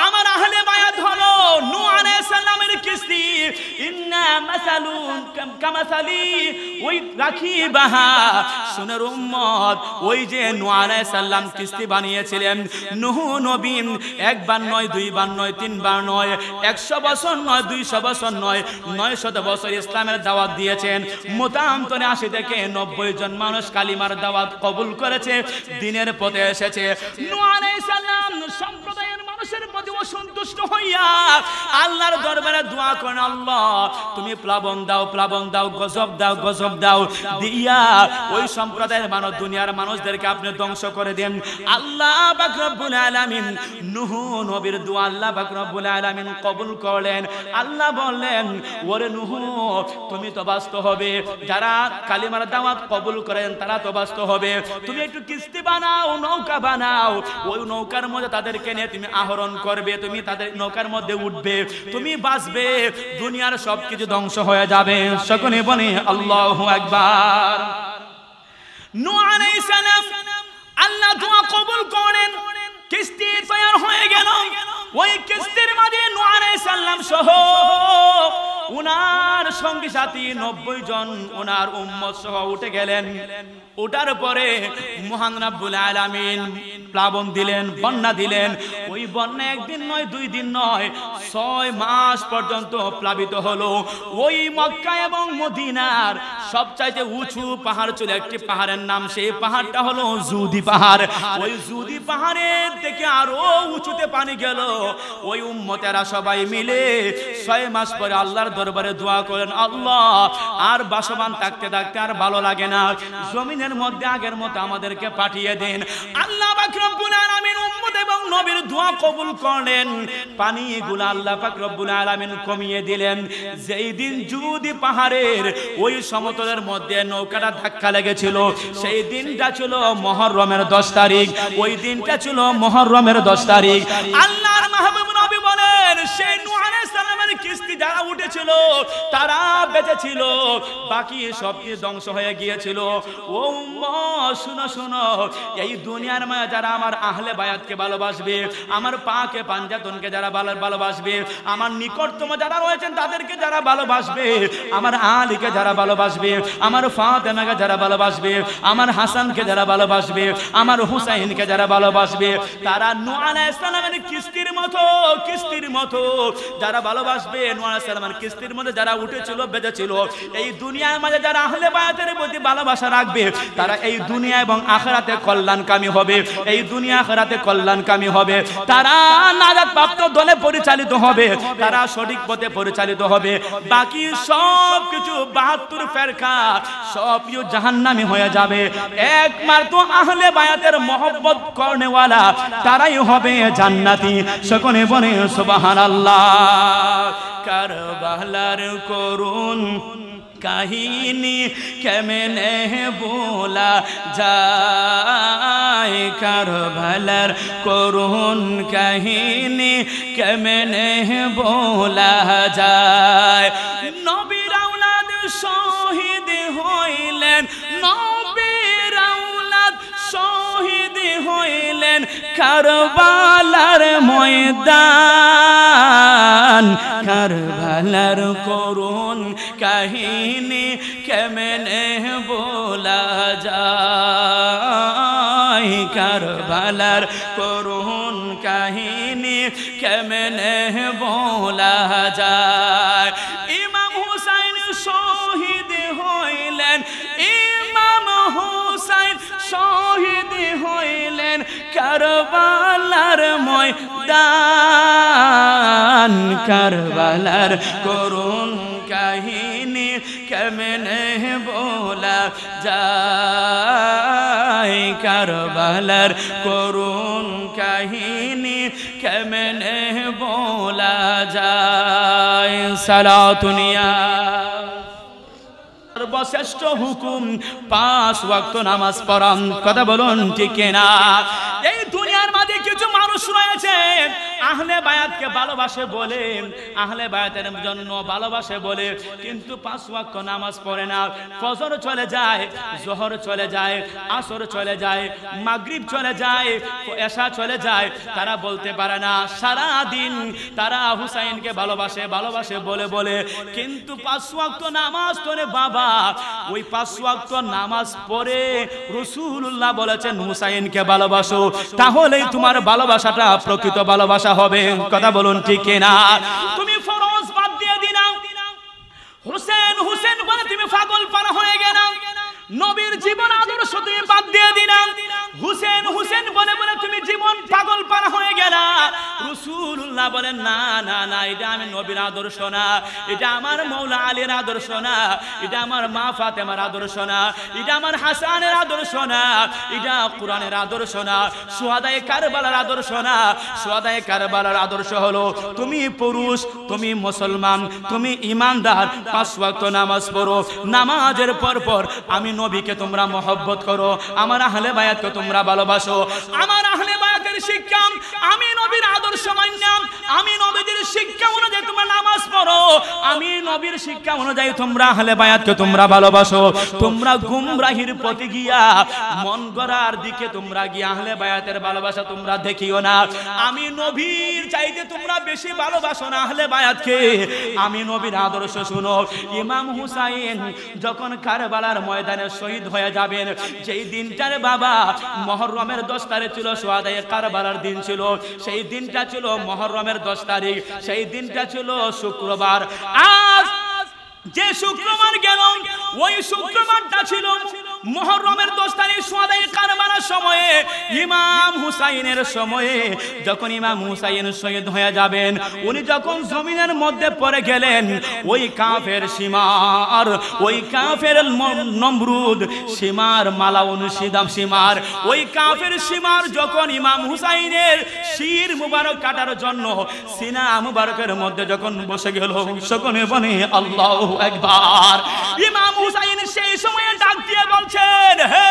A: আমার আহলে বায়াত হলো নূহ আলাইহিস সালামের কিস্তি। ইন্না মাসালুন কামাসালি ওই রাখিবাহা। শুনে উম্মত, ওই যে নূহ আলাইহিস সালাম কিস্তি বানিয়েছিলেন, নূহ নবী একবার নয়, দুইবার নয়, তিনবার নয়, 100 বছর নয়, 200 বছর নয়, 900 বছর ইসলামের দাওয়াত দিয়েছেন। মতান্তরে 80 থেকে 90 জন মানুষ কালিমার দাওয়াত কবুল করেছে, দ্বীনের পথে এসেছে। নূহ আলাইহিস সালাম সম্প্রদায়ের মানুষের প্রতি অসন্তুষ্ট হইয়া আল্লাহর দরবারে দোয়া করেন, আল্লাহ তুমি প্লাবন দাও, প্লাবন দাও, গজব দাও, গজব দাও, দিয়া ওই সম্প্রদায়ের মানুষ, দুনিয়ার মানুষদেরকে আপনি ধ্বংস করে দেন। আল্লাহ পাক রব্বুল আলামিন নূহ নবীর দোয়া আল্লাহ পাক রব্বুল আলামিন কবুল করলেন। আল্লাহ বললেন, ওরে নূহ তুমি তো বাস্ত হবে, যারা কালিমার দাওয়াত কবুল করেন তারা তো বাস্ত হবে, তুমি একটু কিস্তি বানাও, নৌকা বানাও, ওই নৌকার মধ্যে তাদেরকে নিয়ে তুমি আহরণ করবে, তুমি তাদের নৌকার মধ্যে উঠবে, তুমি বাঁচবে, দুনিয়ার সবকিছু ধ্বংস হয়ে যাবে। সকলে বলে আল্লাহু আকবার। নূহ আলাইহিস সালাম আল্লাহ দোয়া কবুল করেন, কিস্তি তৈরি হয়ে গেল। ওই কিস্তির মাঝে নূহ আলাইহিস সালাম সহ উনার সঙ্গী সাথী 90 জন উনার উম্মত সহ উঠে গেলেন। ওঠার পরে মহান রব্বুল আলামিন প্লাবন দিলেন, বন্যা দিলেন। ওই বন্যা একদিন নয়, 2 দিন নয়, 6 মাস পর্যন্ত প্লাবিত হলো। ওই মক্কা এবং মদিনার সবচাইতে উঁচু পাহাড় ছিল একটি পাহাড়ের নাম, সেই পাহাড়টা হলো জুদি পাহাড়। ওই জুদি পাহাড়ের থেকে আরো উঁচুতে পানি গেল। ওই উম্মতেরা সবাই মিলে 6 মাস পরে আল্লাহর দরবারে দোয়া করেন, আল্লাহ আর বাসবান থাকতে থাকতে আর ভালো লাগে না, জমিনের মধ্যে আগের মতো আমাদেরকে পাঠিয়ে দেন। আল্লাহ পাক রব্বুল আলামিন উম্মত এবং নবীর দোয়া কবুল করলেন। পানিগুলো আল্লাহ পাক রব্বুল আলামিন কমিয়ে দিলেন। যেই দিন জুদি পাহাড়ের ওই সমতলের মধ্যে নৌকাটা ধাক্কা লেগেছিল, সেই দিনটা ছিল মুহররমের 10 তারিখ। ওই দিনটা ছিল মুহররমের 10 তারিখ। আল্লাহর মাহবুব নবী বলেন, সেই নূহ আলাইহিস সালামের কিস্তি যারা উঠেছিল তারা বেঁচে ছিল, বাকি সব কিছু ধ্বংস হয়ে গিয়েছিল। ও উম্মত শুনো শুনো, এই দুনিয়ার মায়া যারা আমার আহলে বায়াতকে ভালোবাসবে, আমার পাকে পাঞ্জাতনকে যারা ভালোবাসবে, আমার নিকটতম যারা রয়েছেন তাদেরকে যারা ভালোবাসবে, আমার আলীকে যারা ভালোবাসবে, আমার ফাতেমাকে যারা ভালোবাসবে, আমার হাসানকে যারা ভালোবাসবে, আমার হুসাইনকে যারা ভালোবাসবে, তারা নূহ আলাইহিস সালামের কিস্তির মতো যারা ভালোবাসবে, নূহ আলাইহিস সালামের কিস্তির মধ্যে যারা উঠেছিল, বেঁচেছিল, এই দুনিয়ার মাঝে যারা আহলে বায়াতের প্রতি ভালোবাসা রাখবে, তারা এই দুনিয়া এবং আখিরাতে কল্যাণকামী হবে। এই দুনিয়া আখিরাতে কল্যাণকামী হবে, তারা নাজাত প্রাপ্ত দলে পরিচালিত হবে, তারা সঠিক পথে পরিচালিত হবে। বাকি সব কিছু 72 ফেরকা সব কিছু জাহান্নামী হয়ে যাবে। একমাত্র আহলে বায়াতের মহব্বত করনেওয়ালা তারাই হবে জান্নাতি। সকলে বলে সুবহানাল্লাহ। কারবালার করুন কাহিনী কেমনে ভোলা যায়, কারবালার করুন কাহিনী কেমনে ভোলা যায়। নবীর আওলাদ শহীদ হইলেন, নবীর আওলাদ শহীদ হইলেন কারবালার ময়দান। কারবালার করুন কাহিনী কেমনে ভোলা যায়, কারবালার করুন কাহিনী কেমনে ভোলা যায়। ইমাম হুসাইন শহীদ হইলেন, ইমাম হুসাইন শহীদ হইলেন কারবালার ময়দান। কারবালার করুন কাহিনী কেমনে ভোলা যায়, কারবালার করুন কাহিনী কেমনে ভোলা যায়। সালাতুনিয়া সর্বশ্রেষ্ঠ হুকুম 5 ওয়াক্ত নামাজ পড়া। কথা বলুন ঠিক না? এই দুনিয়ার মাঝে কিছু মানুষ মানুষ রয়েছে আহলে বায়াতকে ভালোবাসে বলে, আহলে বায়াতের জন্য ভালোবাসে বলে, কিন্তু 5 ওয়াক্ত নামাজ পড়ে না। ফজর চলে যায়, জোহর চলে যায়, আসর চলে যায়, মাগরিব চলে যায়, এশা চলে যায়, তারা বলতে পারে না সারা দিন তারা হুসাইনকে ভালোবাসে ভালোবাসে বলে বলে, কিন্তু 5 ওয়াক্ত নামাজ পড়ে বাবা। ওই 5 ওয়াক্ত নামাজ পড়ে রাসূলুল্লাহ বলেছেন হুসাইনকে ভালোবাসো, তাহলেই তোমার ভালোবাসাটা প্রকৃত ভালোবাসা হবে। কথা বলুন ঠিক কিনা? তুমি ফরজ বাদ দিয়ে দিনা, হুসেন হুসেন বলে তুমি পাগল পারা হয়ে গেলা, নবীর জীবন আদর্শ তুমি বাদ দিয়ে দিলা, হুসেন হুসেন বলে বলে তুমি জীবন পাগল পারা হয়ে গেলা। রাসূলুল্লাহ বলেন না না না, এটা আমি নবীর আদর্শ না, এটা আমার মাওলা আলীর আদর্শ না, এটা আমার মা ফাতেমার আদর্শ না, এটা আমার হাসানের আদর্শ না, এটা কোরআনের আদর্শ না, শুহাদায়ে কারবালার আদর্শ না। শুহাদায়ে কারবালার আদর্শ হলো তুমি পুরুষ, তুমি মুসলমান, তুমি ঈমানদার, 5 ওয়াক্ত নামাজ পড়ো, নামাজের পর পর আমি নবীকে তোমরা মহব্বত করো, আমার আহলে বায়াতকে তোমরা ভালোবাসো। আমার আহলে বায়াতের শিক্ষা, আমি নবীর আদর্শ মানলাম, আমি নবীর শিক্ষা অনুযায়ী তোমরা নামাজ পড়ো, আমি নবীর শিক্ষা অনুযায়ী তোমরা আহলে বায়াতকে তোমরা ভালোবাসো। তোমরা গুমরাহির পথে গিয়া মন গড়ার দিকে তোমরা গিয়া আহলে বায়াতের ভালোবাসা তোমরা দেখিও না। আমি নবীর চাইতে তোমরা বেশি ভালোবাসো না আহলে বায়াতকে, আমি নবীর আদর্শ শুনো। ইমাম হুসাইন যখন কারবালার ময়দানে শহীদ হয়ে যাবেন, যেই দিনটার বাবা মুহররমের 10 তারিখ ছিল, শুহাদায়ে কারবালার দিন ছিল, সেই দিনটা ছিল মুহররমের 10 তারিখ, সেই দিনটা ছিল শুক্রবার। আজ যে শুক্রবার গেল, ওই শুক্রবারটা ছিল মুহররমের 10 তারিখ, শুহাদায়ে কারবালার সময়ে, ইমাম হুসাইনের সময়ে। যখন ইমাম হুসাইন শহীদ হয়ে যাবেন, উনি যখন জমিনের মধ্যে পড়ে গেলেন, ওই কাফের সীমার, ওই কাফের নমরুদ সীমার মালা অনুসিদাম সীমার, ওই কাফের সীমার যখন ইমাম হুসাইনের শির মুবারক কাটার জন্য সিনা মুবারকের মধ্যে যখন বসে গেল, সকলে বনে আল্লাহু আকবার। ইমাম হুসাইন সেই সময়ে ডাক দিয়ে বলছেন, হে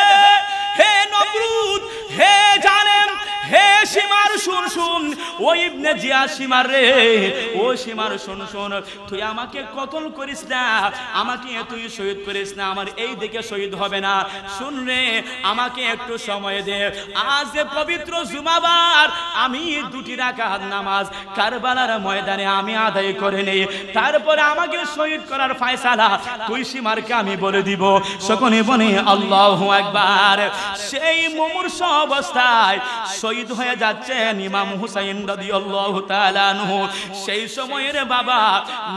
A: হে নমরুদ, হে জালেম, হে সীমার শুন শুন, ও ইবনে জিয়াদ সীমার রে, ও সীমার শুন শুন, তুই আমাকে কতল করিস না, আমাকে তুই শহীদ করিস না, আমার এই দিকে শহীদ হবে না। শুন রে, আমাকে একটু সময় দে, আজ যে পবিত্র জুমাবার, আমি 2 রাকাত নামাজ কারবালার ময়দানে আমি আদায় করে নেই, তারপরে আমাকে শহীদ করার ফয়সালা তুই সীমারকে আমি বলে দিব। সকলে বলে আল্লাহু আকবার। সেই মুমূর্ষ অবস্থায় শহীদ হয়ে যাচ্ছেন ইমাম হুসাইন রাদিয়াল্লাহু তাআলা আনহু। সেই সময়ের বাবা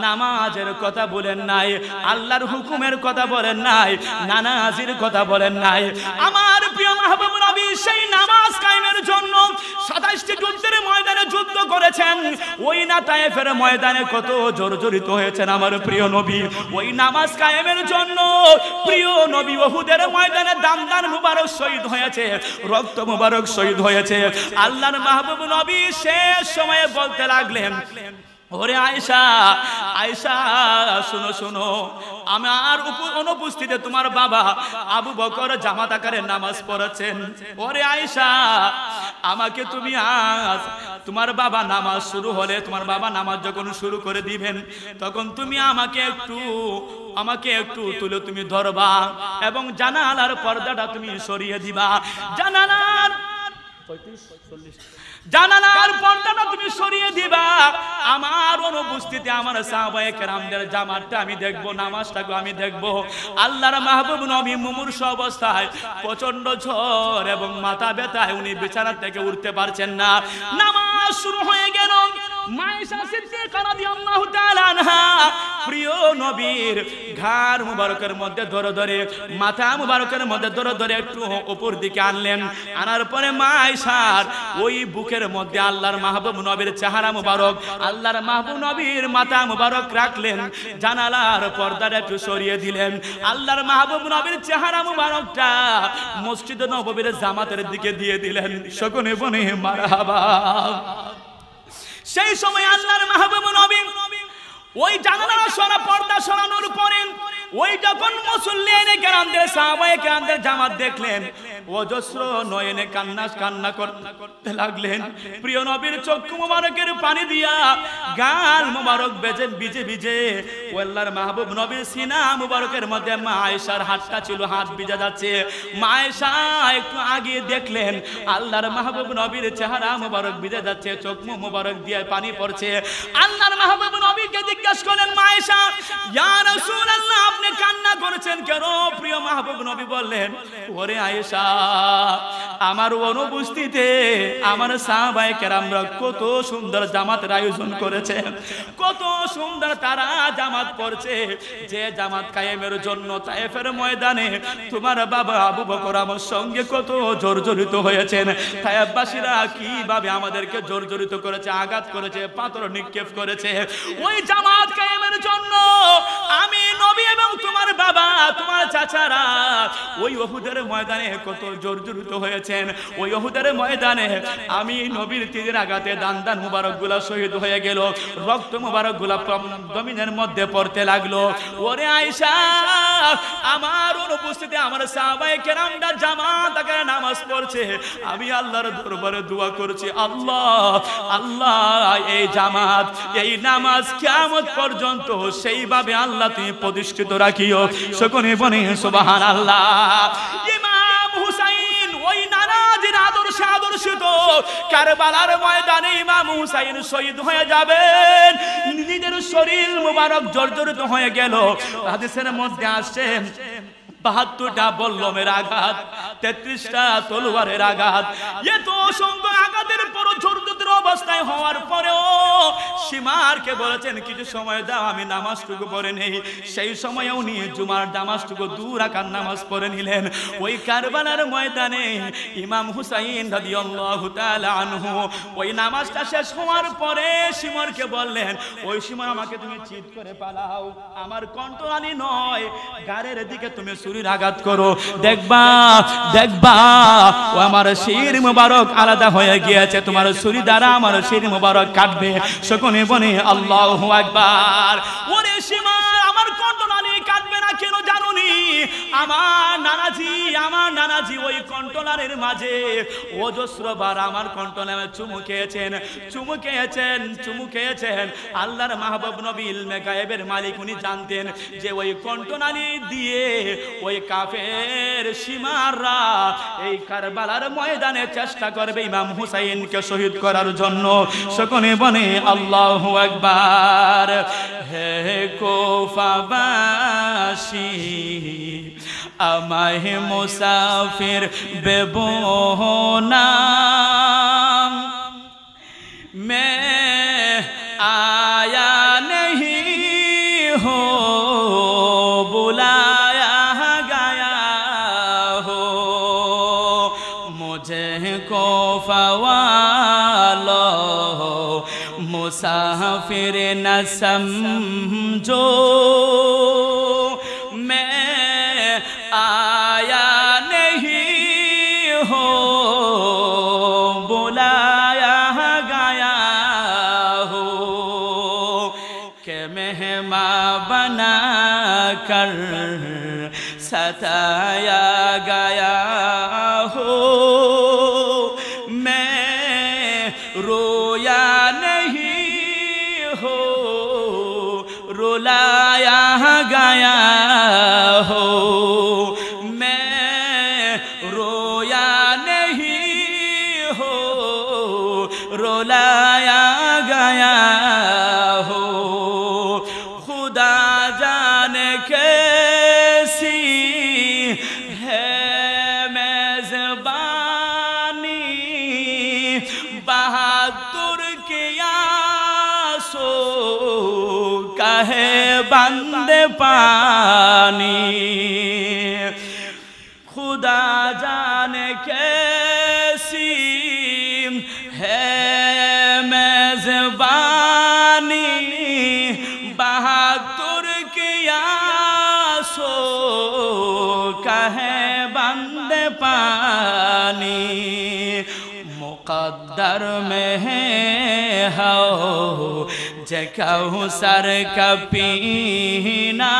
A: নামাজের কথা বলেন নাই, আল্লাহর হুকুমের কথা বলেন নাই, নামাজের কথা বলেন নাই। আমার প্রিয় মাহবুব নবী সেই নামাজ কায়েমের জন্য 27টি যুদ্ধের ময়দানে যুদ্ধ করেছেন। ওই না তায়েফের ময়দানে কত জর্জরিত হয়েছেন আমার প্রিয় নবী ওই নামাজ কায়েমের জন্য। প্রিয় নবী উহুদের ময়দানে দামদান মুবারক শহীদ হয়েছে, রক্ত মুবারক শহীদ হয়েছে। আল্লাহর মাহবুব নবী শেষ সময়ে বলতে লাগলেন, ওরে আয়েশা, আয়েশা শুনো শুনো, আমার অনুপস্থিতিতে তোমার বাবা আবু বকর জামাত আকারে নামাজ পড়াচ্ছেন। ওরে আয়েশা, আমাকে তুমি আজ তোমার বাবা নামাজ শুরু হলে, তোমার বাবা নামাজ যখন শুরু করে দিবেন, তখন তুমি আমাকে একটু তুলে তুমি ধরবা এবং জানালার পর্দাটা তুমি সরিয়ে দিবা। জানালার পর্দাটা তুমি সরিয়ে দিবা। আমার অনুপস্থিতি আমার সাহাবায়ে কেরামদের জামাতটা আমি দেখব, নামাজটাকে আমি দেখব। আল্লাহর মাহবুব নবী মুমূর্ষ অবস্থায়, প্রচন্ড ঝড় এবং মাথা ব্যথায় উনি বিছানা থেকে উঠতে পারছেন না। নামাজ শুরু হয়ে গেল। মায়েশা সিদ্দিকা রাদিয়াল্লাহু তাআলা আনহা প্রিয় নবীর ঘাড় মুবারকের মধ্যে ধরে ধরে, মাথা মুবারকের মধ্যে ধরে ধরে একটু উপর দিকে আনলেন। আনার পরে মায়েশার ওই বুকের মধ্যে আল্লাহর মাহবুব নবীর চেহারা মুবারক, আল্লাহর মাহবুব নবীর মাথা মুবারক রাখলেন, জানালার পর্দাটা একটু সরিয়ে দিলেন। আল্লাহর মাহবুব নবীর চেহারা মুবারকটা মসজিদে নববীর জামাতের দিকে দিয়ে দিলেন। সকলে বলে মারহাবা। সেই সময় আল্লাহর মাহবুব নবী ওই জানালার সরা পর্দা সরানোর পরে ওই যখন মুসল্লিয়ানে কেরামদের সাহাবায়ে কেরামদের জামাত দেখলেন অজস্র নয়নে কান্না করতে লাগলেন। প্রিয় নবীর চক্ষু মোবারকের পানি দিয়া গাল মোবারক ভিজে ভিজে ও আল্লাহর মাহবুব নবীর সিনা মোবারকের মধ্যে মা আয়েশার হাতটা ছিল, হাত ভিজে যাচ্ছে। মা আয়েশা একটু আগে দেখলেন আল্লাহর মাহবুব নবীর চেহারা মোবারক ভিজে যাচ্ছে, চোখ মোবারক দিয়ে পানি পড়ছে। আল্লাহর মাহবুব নবীকে জিজ্ঞাসা করলেন মা আয়েশা, ইয়া রাসূলুল্লাহ আপনি কান্না করেছেন কেন? প্রিয় মাহবুব নবী বললেন, ওরে আয়েশা, আমার অনুপস্থিতিতে আমার সাহাবায়ে কেরামরা কত সুন্দর জামাতের আয়োজন করেছে, কত সুন্দর তারা জামাত পড়ছে, যে জামাত কায়েমের জন্য তায়েফের ময়দানে তোমার বাবা আবু বকর আমার সঙ্গে কত জর্জরিত হয়েছেন। তায়েফবাসীরা কিভাবে আমাদেরকে জর্জরিত করেছে, আঘাত করেছে, পাথর নিক্ষেপ করেছে, ওই জামাত কায়েমের জন্য আমি নবী এবং তোমার বাবা তোমার চাচারা ওই উহুদের ময়দানে কত জর্জরিত হয়েছেন। ওই উহুদের ময়দানে আমি নবীর তীরের আঘাতে দান মুবারকগুলা শহীদ হয়ে গেল, রক্ত মুবারকগুলা জমিনের মধ্যে পড়তে লাগলো। ওরে আয়েশা, আমার অনুপস্থিতিতে আমার সাহাবায়ে কেরামরা জামাত আকারে নামাজ পড়ছে, আমি আল্লাহর দরবারে দোয়া করছি, আল্লাহ আল্লাহ এই জামাত এই নামাজ কিয়ামত পর্যন্ত সেইভাবে আল্লাহ তুমি প্রতিষ্ঠিত রাখিও। সকলে বলে সুবহানাল্লাহ। ইমাম হুসাইন ওই নানাজির আদর্শে আদর্শিত কারবালার ময়দানে ইমাম হুসাইন শহীদ হয়ে যাবেন, নিজের শরীর মুবারক জর্জরিত হয়ে গেল। হাদিসের মধ্যে আসছে ৭২টা বল্লমের আঘাত, ৩৩টা তলোয়ারের আঘাত, এত অসংখ্য আঘাতের পর জর্জরিত অবস্থায় হওয়ার পরেও সীমারকে বলেছেন কিছু সময় দাও, আমি নামাজটুকু পড়ে নেই। সেই সময় উনি জুমার নামাজটুকু ২ রাকাত নামাজ পড়ে নিলেন। ওই কারবালার ময়দানে ইমাম হুসাইন রাদিয়াল্লাহু তাআলা আনহু ওই নামাজটা শেষ হওয়ার পরে সীমারকে বললেন, ওই সীমার আমাকে তুমি চিৎ করে পালাও, আমার কণ্ঠনালী নয় গাড়ের দিকে তুমি ছুরির আঘাত করো, দেখবা দেখবা ও আমার শির মুবারক আলাদা হয়ে গিয়েছে, তোমার ছুরি দ্বারা আমার শির মুবারক কাটবে। সকলে বলে আল্লাহু আকবার। ওরে সীমা, আমার কণ্ঠনালী কাটবে না কেন জানুনি? আমার নানাজি ওই কণ্ঠনালীর মাঝে অজস্রবার আমার কণ্ঠনালী চুমু খেয়েছেন। আল্লাহর মাহবুব নবী ইলমে গায়েবের মালিক, উনি জানতেন যে ওই কণ্ঠনালী দিয়ে ওই কাফের সীমাররা এই কারবালার ময়দানে চেষ্টা করবে ইমাম হুসাইনকে শহীদ করার জন্য। সকলে বলে আল্লাহু আকবার। হে কুফাবাসী আমায় মুসাফির বেবোনা मैं आया नहीं हो, बुलाया गया हो, मुझे को फवालो मुसाफिर न समझो, मैं आया नहीं हो, बुलाया गया हो, के मेहमान बना कर सताया गया हो, मैं रोया नहीं हो, रुलाया गया हो, मैं रोया नहीं हो, रुलाया गया हो। खुदा जाने कैसी है मेज़बानी, बहादुर के आंसू कहे बंदे पानी, खुदा जाने कैसी है मेज़बानी, बहादुर के आंसू कहे बंदे पानी, मुक़द्दर में है हो जगह सर का पीना,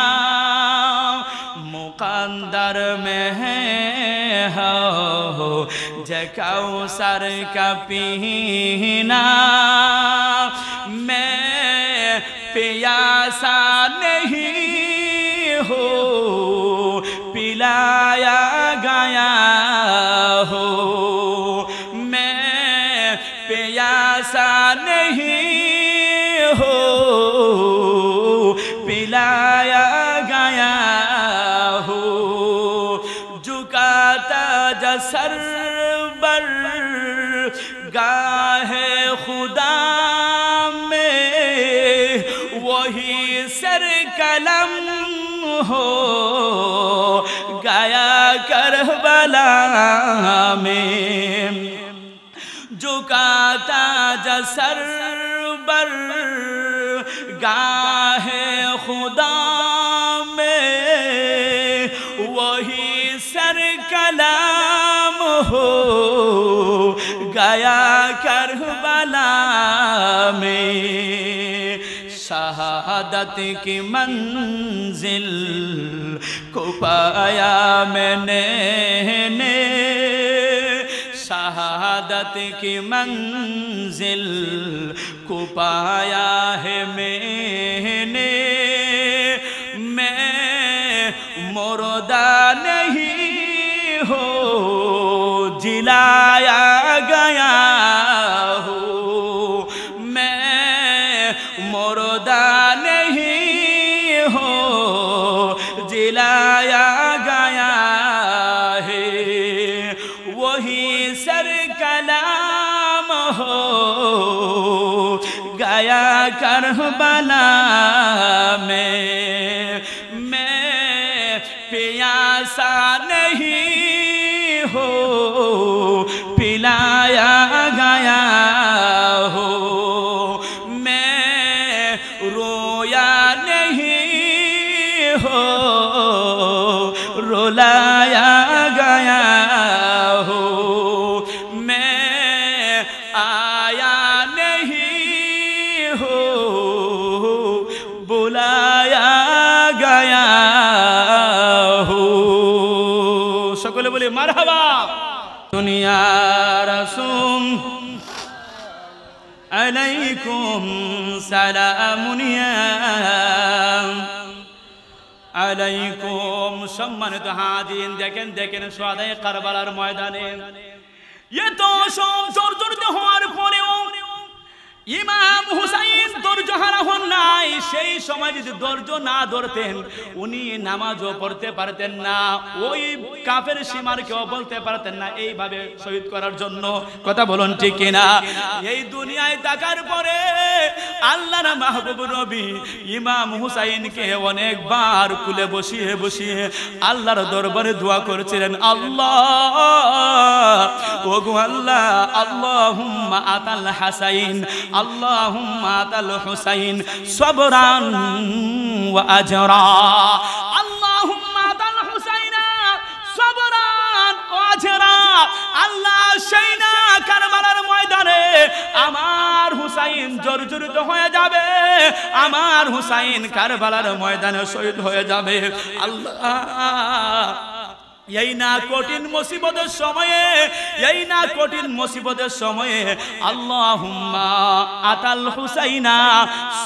A: समंदर में हो जे कौसर का पीना मैं प्यासा नहीं हो पिलाया गया हो मैं प्यासा नहीं हो पिलाया गया हो झुकाता जसर बर गाहे खुदा में वही सर कलम हो गया करबला में झुकाता जसर बर गाहे खुदा में वही सर कलाम हो गया करबला में शहादत की मंजिल को पाया मैंने शहादत की मंजिल को पाया है मैंने मैं मुर्दा नहीं हो जिलाया गया हो मैं मुर्दा नहीं हो जिलाया गया है वही सर कलाम हो गया करबला में मैं प्यासा नहीं हो पिलाया गया हो मैं रोया नहीं हो रुलाया गया हो मैं आया नहीं हो बुलाया गया हो সকলে বলি মারহাবা দুনিয়া রাসূল আলাইকুম সালামুনিয়া আলাইকুম সম্মানিত হাজিরিন দেখেন দেখেন সোয়াদায়ে কারবালার ময়দানে এত সব জর্জরিত হওয়ার পরেও ইমাম হুসাইন ধৈর্য হারা হন নাই সেই সময় যদি ধৈর্য না ধরতেন উনি নামাজও পড়তে পারতেন না ওই কাফের সীমারকেও বলতে পারতেন না এইভাবে শহীদ করার জন্য কথা বলুন ঠিক কিনা এই দুনিয়ায় থাকার পরে আল্লাহর মাহবুব নবী ইমাম হুসাইনকে অনেকবার কুলে বসিয়ে বসিয়ে আল্লাহর দরবারে দোয়া করেছিলেন আল্লাহ ওগো আল্লাহ আল্লাহুম্মা আতাল হাসাইন আল্লাহুম্মা আতাল হুসাইন সবরান ওয়া আজরা আল্লাহুম্মা আতাল হুসাইনা সবরান ওয়া আজরা আল্লাহ সেইনা কারবালার ময়দানে আমার হুসাইন জর্জরিত হয়ে যাবে আমার হুসাইন কারবালার ময়দানে শহীদ হয়ে যাবে আল্লাহ এই না কঠিন মুসিবতের সময়ে এই না কঠিন মুসিবতের সময়ে আল্লাহুম্মা আতাল হুসাইনা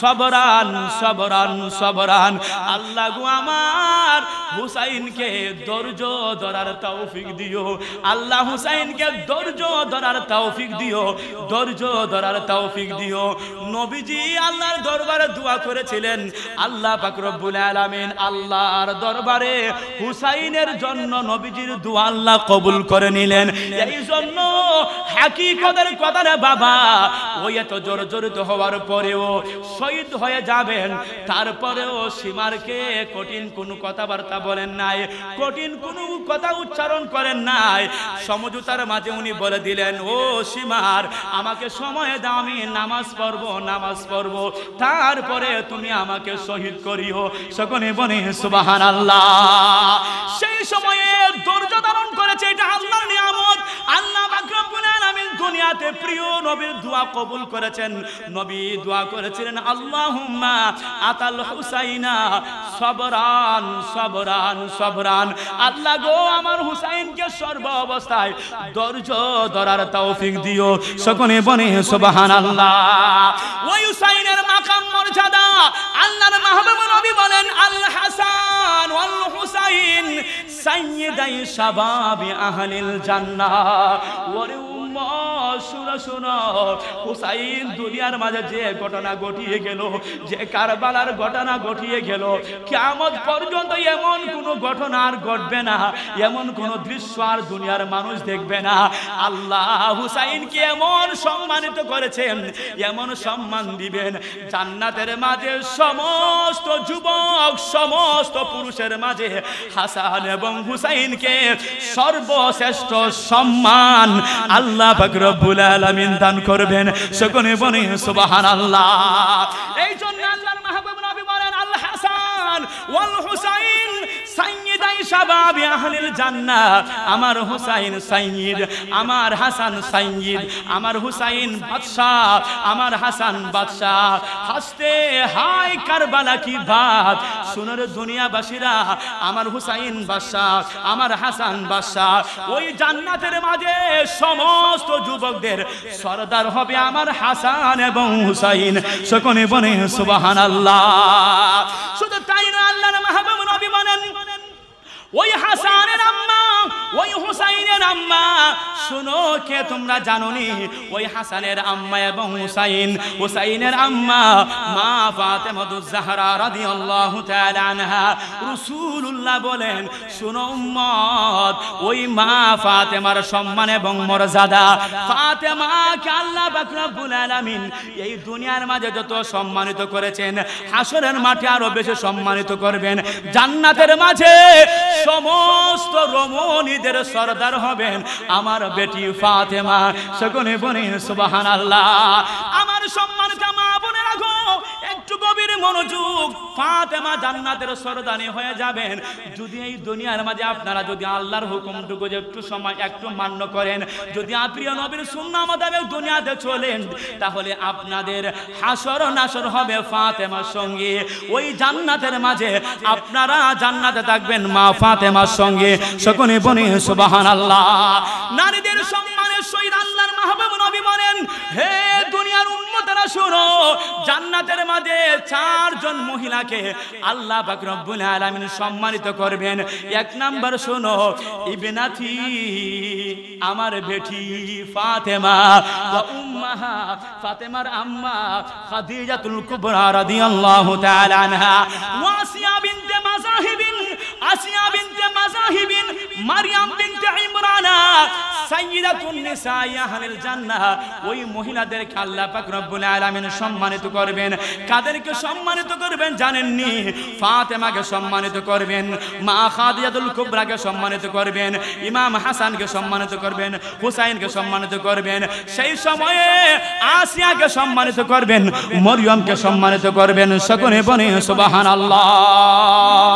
A: সবরান সবরান সবরান আল্লাহ গো আমার হুসাইনকে ধৈর্য ধরার তৌফিক দিও আল্লাহ হুসাইনকে ধৈর্য ধরার তৌফিক দিও ধৈর্য ধরার তৌফিক দিও নবীজি আল্লাহর দরবারে দোয়া করেছিলেন আল্লাহ পাক রব্বুল আলামিন আল্লাহর দরবারে হুসাইনের জন্য নবীজির দোয়া আল্লাহ কবুল করে নিলেন এই জন্য হাকিকতের কথা রে বাবা ওই এত জর্জরিত হওয়ার পরেও শহীদ হয়ে যাবেন তারপরেও সীমারকে কঠিন কোনো কথাবার্তা বলেন নাই কঠিন কোনো কথা উচ্চারণ করেন নাই সমঝোতার মাঝে উনি বলে দিলেন ও সীমার আমাকে সময় দাও আমি নামাজ পড়বো তারপরে তুমি আমাকে শহীদ করিও সকলে বলে সুবহানাল্লাহ সেই সময়ে ধৈর্য ধারণ করেছে এটা আল্লাহর নিয়ামত আল্লাহ পাক রব্বুল আলামিন দুনিয়া দুনিয়াতে প্রিয় নবীর দোয়া কবুল করেছেন। নবী দোয়া করেছিলেন, আল্লাহুম্মা আতাল হুসাইনা সবরান সবরান সবরান। আল্লাহ গো, আমার হুসাইনকে সর্ব অবস্থায় ধৈর্য ধরার তৌফিক দিও। সকলে বলে সুবহানাল্লাহ। ওই হুসাইনের মাকাম মর্যাদা আল্লাহর মাহবুব নবী বলেন, আল হাসান ওয়াল হুসাইন সাইয়্যিদাই শাবাবি আহলিল জান্নাহ। ওরে শুনো শুনো, হুসাইন দুনিয়ার মাঝে যে ঘটনা ঘটিয়ে গেল, যে কারবালার ঘটনা ঘটিয়ে গেল, কিয়ামত পর্যন্ত এমন কোন ঘটনা আর ঘটবে না, এমন কোন দৃশ্য আর দুনিয়ার মানুষ দেখবে না। আল্লাহ হুসাইনকে এমন সম্মানিত করেছেন, এমন সম্মান দিবেন, জান্নাতের মাঝে সমস্ত যুবক সমস্ত পুরুষের মাঝে হাসান এবং হুসাইনকে সর্বশ্রেষ্ঠ সম্মান আল্লাহ পাক রব্বুল আলামিন দান করবেন। সকলে বলেন সুবহানাল্লাহ। এই জন্য আল্লাহর মাহবুব নবী বলেন, আল হাসান ওয়াল হুসাইন সাইয়্যিদাই শাবাবি আহলিল জান্নাহ। আমার হুসাইন সাইয়্যিদ, আমার হাসান সাইয়্যিদ, আমার হুসাইন বাদশা, আমার হাসান বাদশা। হাসতে হায় কারবালা কি বাত, শুনো রে দুনিয়াবাসীরা, আমার হুসাইন বাদশা, আমার হাসান বাদশা। ওই জান্নাতের মাঝে সমস্ত যুবকদের সরদার হবে আমার হাসান এবং হুসাইন। সকলে বলেন সুবহানাল্লাহ। শুধু তাই না, আল্লাহর মাহবুব নবী বলেন, ওই হাসানের আম্মা, ওই হুসাইনের আম্মা, শুনো কে তোমরা জানোনি? ওই হাসানের আম্মা এবং হুসাইনের আম্মা মা ফাতেমাতুজ জাহরা রাদিয়াল্লাহু তাআলা আনহা। রাসূলুল্লাহ বলেন, শুনো উম্মত, ওই মা ফাতেমার সম্মান এবং মর্যাদা, ফাতেমাকে আল্লাহ পাক রব্বুল আলামিন এই দুনিয়ার মাঝে যত সম্মানিত করেছেন, হাসরের মাঠে আরো বেশি সম্মানিত করবেন। জান্নাতের মাঝে সমস্ত রমণীদের সরদার হবেন আমার বেটি ফাতেমা। সকলে বলেন সুবহানাল্লাহ। আমার সম্মানিত মা বোনেরা গো, একটু গভীর মনোযোগ। ফাতেমা জান্নাতের সরদানি হয়ে যাবেন যদি এই দুনিয়ার মাঝে আপনারা যদি আল্লাহর হুকুমটুকু একটু সময় একটু মান্য করেন, যদি প্রিয় নবীর সুন্নাহ মোতাবেক দুনিয়াতে চলেন, তাহলে আপনাদের হাসর নাসর হবে ফাতেমার সঙ্গে। ওই জান্নাতের মাঝে আপনারা জান্নাতে থাকবেন মা ফাতেমার সঙ্গে। সকলে বলেন সুবহানাল্লাহ। নারীদের সম্মানের সহিত আল্লাহর মাহবুব নবী বলেন, হে দুনিয়ার উম্মতেরা শুনো, জান্নাতের মাঝে চারজন মহিলাকে আল্লাহ পাক রব্বুল আলামিন সম্মানিত করবেন। এক নাম্বার শুনো, ইবনাতি, আমার বেটি ফাতেমা, ওয়া উম্মাহা, ফাতেমার আম্মা খাদিজাতুল কুবরা রাদিয়াল্লাহু তাআলা আনহা, ওয়া আসিয়া বিনতে মাযাহিবিন, আসিয়া বিনতে মাযাহিবিন, মারইয়াম বিনতে ইমরানা, সাইয়্যিদাতুন নিসাই আহলিল জান্নাহ। ওই মহিলাদেরকে আল্লাহ পাক রব্বুল আলামিন সম্মানিত করবেন। কাদেরকে সম্মানিত করবেন জানেননি? ফাতেমাকে সম্মানিত করবেন, মা খাদিজাতুল কুবরাকে সম্মানিত করবেন, ইমাম হাসানকে সম্মানিত করবেন, হুসাইনকে সম্মানিত করবেন, সেই সময়ে আসিয়াকে সম্মানিত করবেন, মরিয়মকে সম্মানিত করবেন। সকলে বলেন সুবহানাল্লাহ।